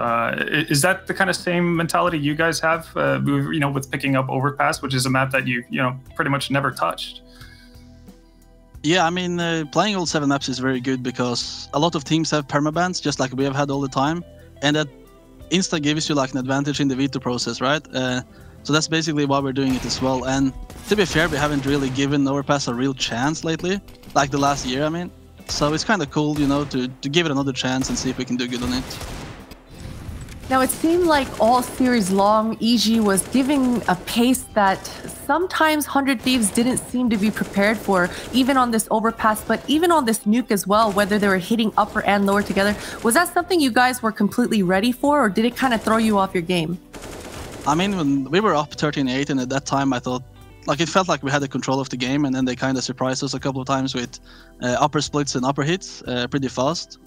Is that the kind of same mentality you guys have, with picking up Overpass, which is a map that you pretty much never touched? Yeah, I mean, playing all 7 maps is very good, because a lot of teams have permabans, just like we have had all the time, and that insta gives you an advantage in the veto process, right? So that's basically why we're doing it as well. And to be fair, we haven't really given Overpass a real chance lately, like the last year, I mean. So it's kind of cool, to give it another chance and see if we can do good on it. Now, it seemed like all series long, EG was giving a pace that sometimes 100 Thieves didn't seem to be prepared for, even on this Overpass, but even on this Nuke as well, whether they were hitting upper and lower together. Was that something you guys were completely ready for, or did it kind of throw you off your game? I mean, when we were up 13-8, and at that time I thought, it felt like we had the control of the game, and then they kind of surprised us a couple of times with upper splits and upper hits pretty fast.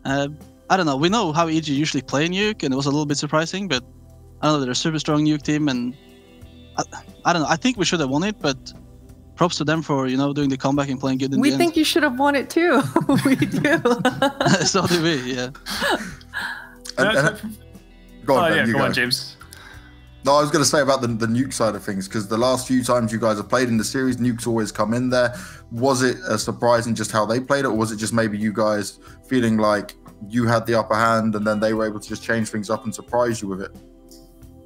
I don't know, we know how EG usually play Nuke, and it was a little bit surprising, but I don't know, they're a super strong Nuke team, and I don't know, I think we should have won it, but props to them for, doing the comeback and playing good in the end. We think you should have won it too. We do. So do we, yeah. Go on, James. No, I was going to say about the Nuke side of things, because the last few times you guys have played in the series, Nuke's always come in there. Was it a surprise in just how they played it, or was it just maybe you guys feeling like you had the upper hand and then they were able to just change things up and surprise you with it?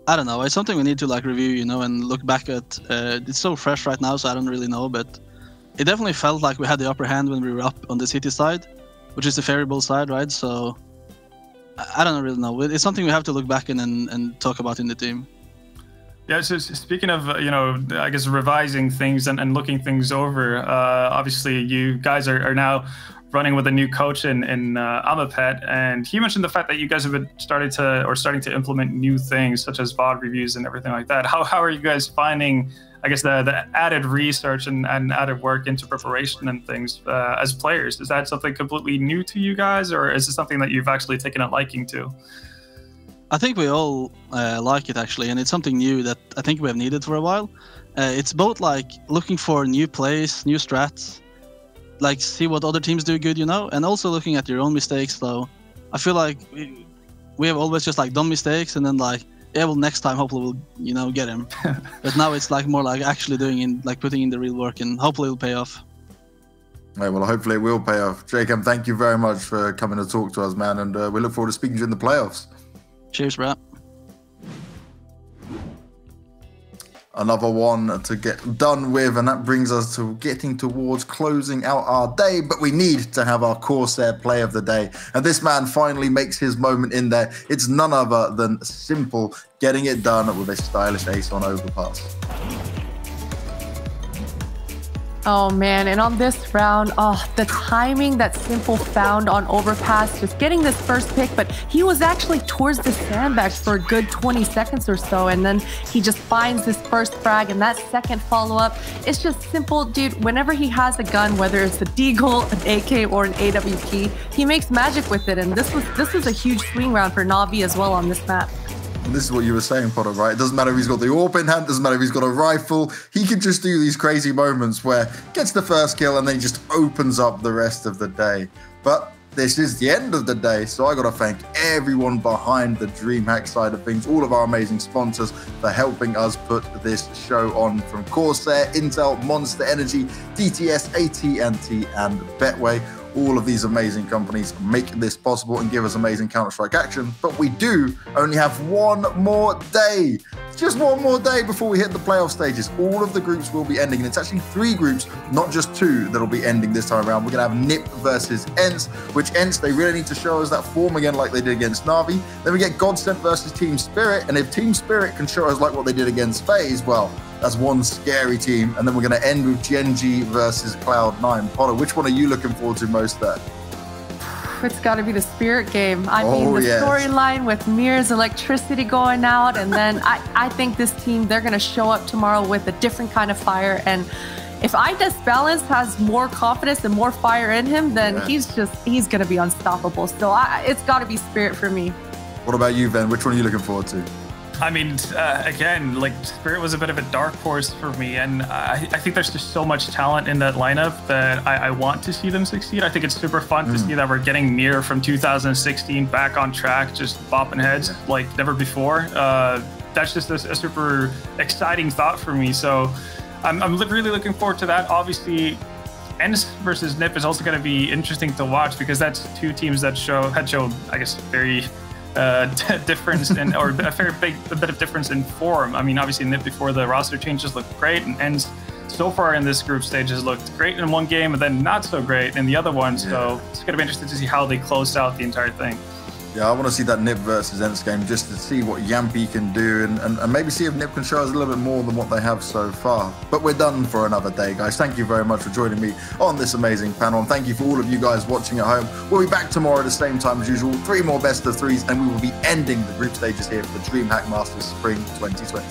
I don't know. It's something we need to review, and look back at. It's so fresh right now, so I don't really know, but it definitely felt like we had the upper hand when we were up on the city side, which is the favorable side, right? So I don't really know. It's something we have to look back in and talk about in the team. Yeah, so speaking of, I guess revising things and looking things over, obviously you guys are now running with a new coach in Amapet, and he mentioned the fact that you guys have been starting to implement new things such as VOD reviews and everything like that. How are you guys finding, I guess, the added research and added work into preparation and things as players? Is that something completely new to you guys, or is it something that you've actually taken a liking to? I think we all like it actually, and it's something new that I think we have needed for a while. It's both like looking for new plays, new strats, like see what other teams do good, you know, and also looking at your own mistakes. Though I feel like we have always just like done mistakes and then like, yeah, well, next time hopefully we'll, you know, get him. But now it's like more like actually putting in the real work, and hopefully it'll pay off. Right, well, hopefully it will pay off. Jacob, thank you very much for coming to talk to us, man, and we look forward to speaking to you in the playoffs. Cheers, bro. Another one to get done with, and that brings us to getting towards closing out our day, but we need to have our Corsair play of the day, and this man finally makes his moment in there. It's none other than Simple getting it done with a stylish ace on Overpass. Oh man, and on this round, the timing that Simple found on Overpass, just getting this first pick, but he was actually towards the sandbags for a good 20 seconds or so, and then he just finds this first frag, and that second follow-up, it's just Simple, dude, whenever he has a gun, whether it's a Deagle, an AK, or an AWP, he makes magic with it, and this was a huge swing round for Na'Vi as well on this map. And this is what you were saying, Potter, right? It doesn't matter if he's got the AWP in hand, doesn't matter if he's got a rifle. He can just do these crazy moments where he gets the first kill and then he just opens up the rest of the day. But this is the end of the day, so I got to thank everyone behind the DreamHack side of things, all of our amazing sponsors for helping us put this show on, from Corsair, Intel, Monster Energy, DTS, AT&T, and Betway. All of these amazing companies make this possible and give us amazing Counter-Strike action, but we do only have one more day. Just one more day before we hit the playoff stages. All of the groups will be ending, and it's actually 3 groups, not just 2, that'll be ending this time around. We're gonna have NIP versus ENCE, which ENCE, they really need to show us that form again like they did against Na'Vi. Then we get Godsent versus Team Spirit, and if Team Spirit can show us like what they did against FaZe, well, that's one scary team. And then we're going to end with Gen.G versus Cloud9. Potter, which one are you looking forward to most there? It's got to be the Spirit game. I mean, the storyline with Mir's electricity going out, and then I think this team, they're going to show up tomorrow with a different kind of fire. And if iDesBalance has more confidence and more fire in him, then he's going to be unstoppable. So it's got to be Spirit for me. What about you, Ben? Which one are you looking forward to? I mean, again, like, Spirit was a bit of a dark horse for me, and I think there's just so much talent in that lineup that I want to see them succeed. I think it's super fun to see that we're getting Mir from 2016 back on track, just bopping heads like never before. That's just a super exciting thought for me. So I'm really looking forward to that. Obviously, ENCE versus NIP is also going to be interesting to watch, because that's 2 teams that had shown, I guess, very difference in, or a fair bit of difference in form. I mean, obviously NIP before the roster changes looked great, and ENCE so far in this group stage has looked great in one game and then not so great in the other one. So it's going to be interesting to see how they close out the entire thing. Yeah, I want to see that NIP versus ENCE game just to see what Yampy can do, and maybe see if NIP can show us a little bit more than what they have so far. But we're done for another day, guys. Thank you very much for joining me on this amazing panel, and thank you for all of you guys watching at home. We'll be back tomorrow at the same time as usual. 3 more best of 3s, and we will be ending the group stages here for the DreamHack Masters Spring 2020.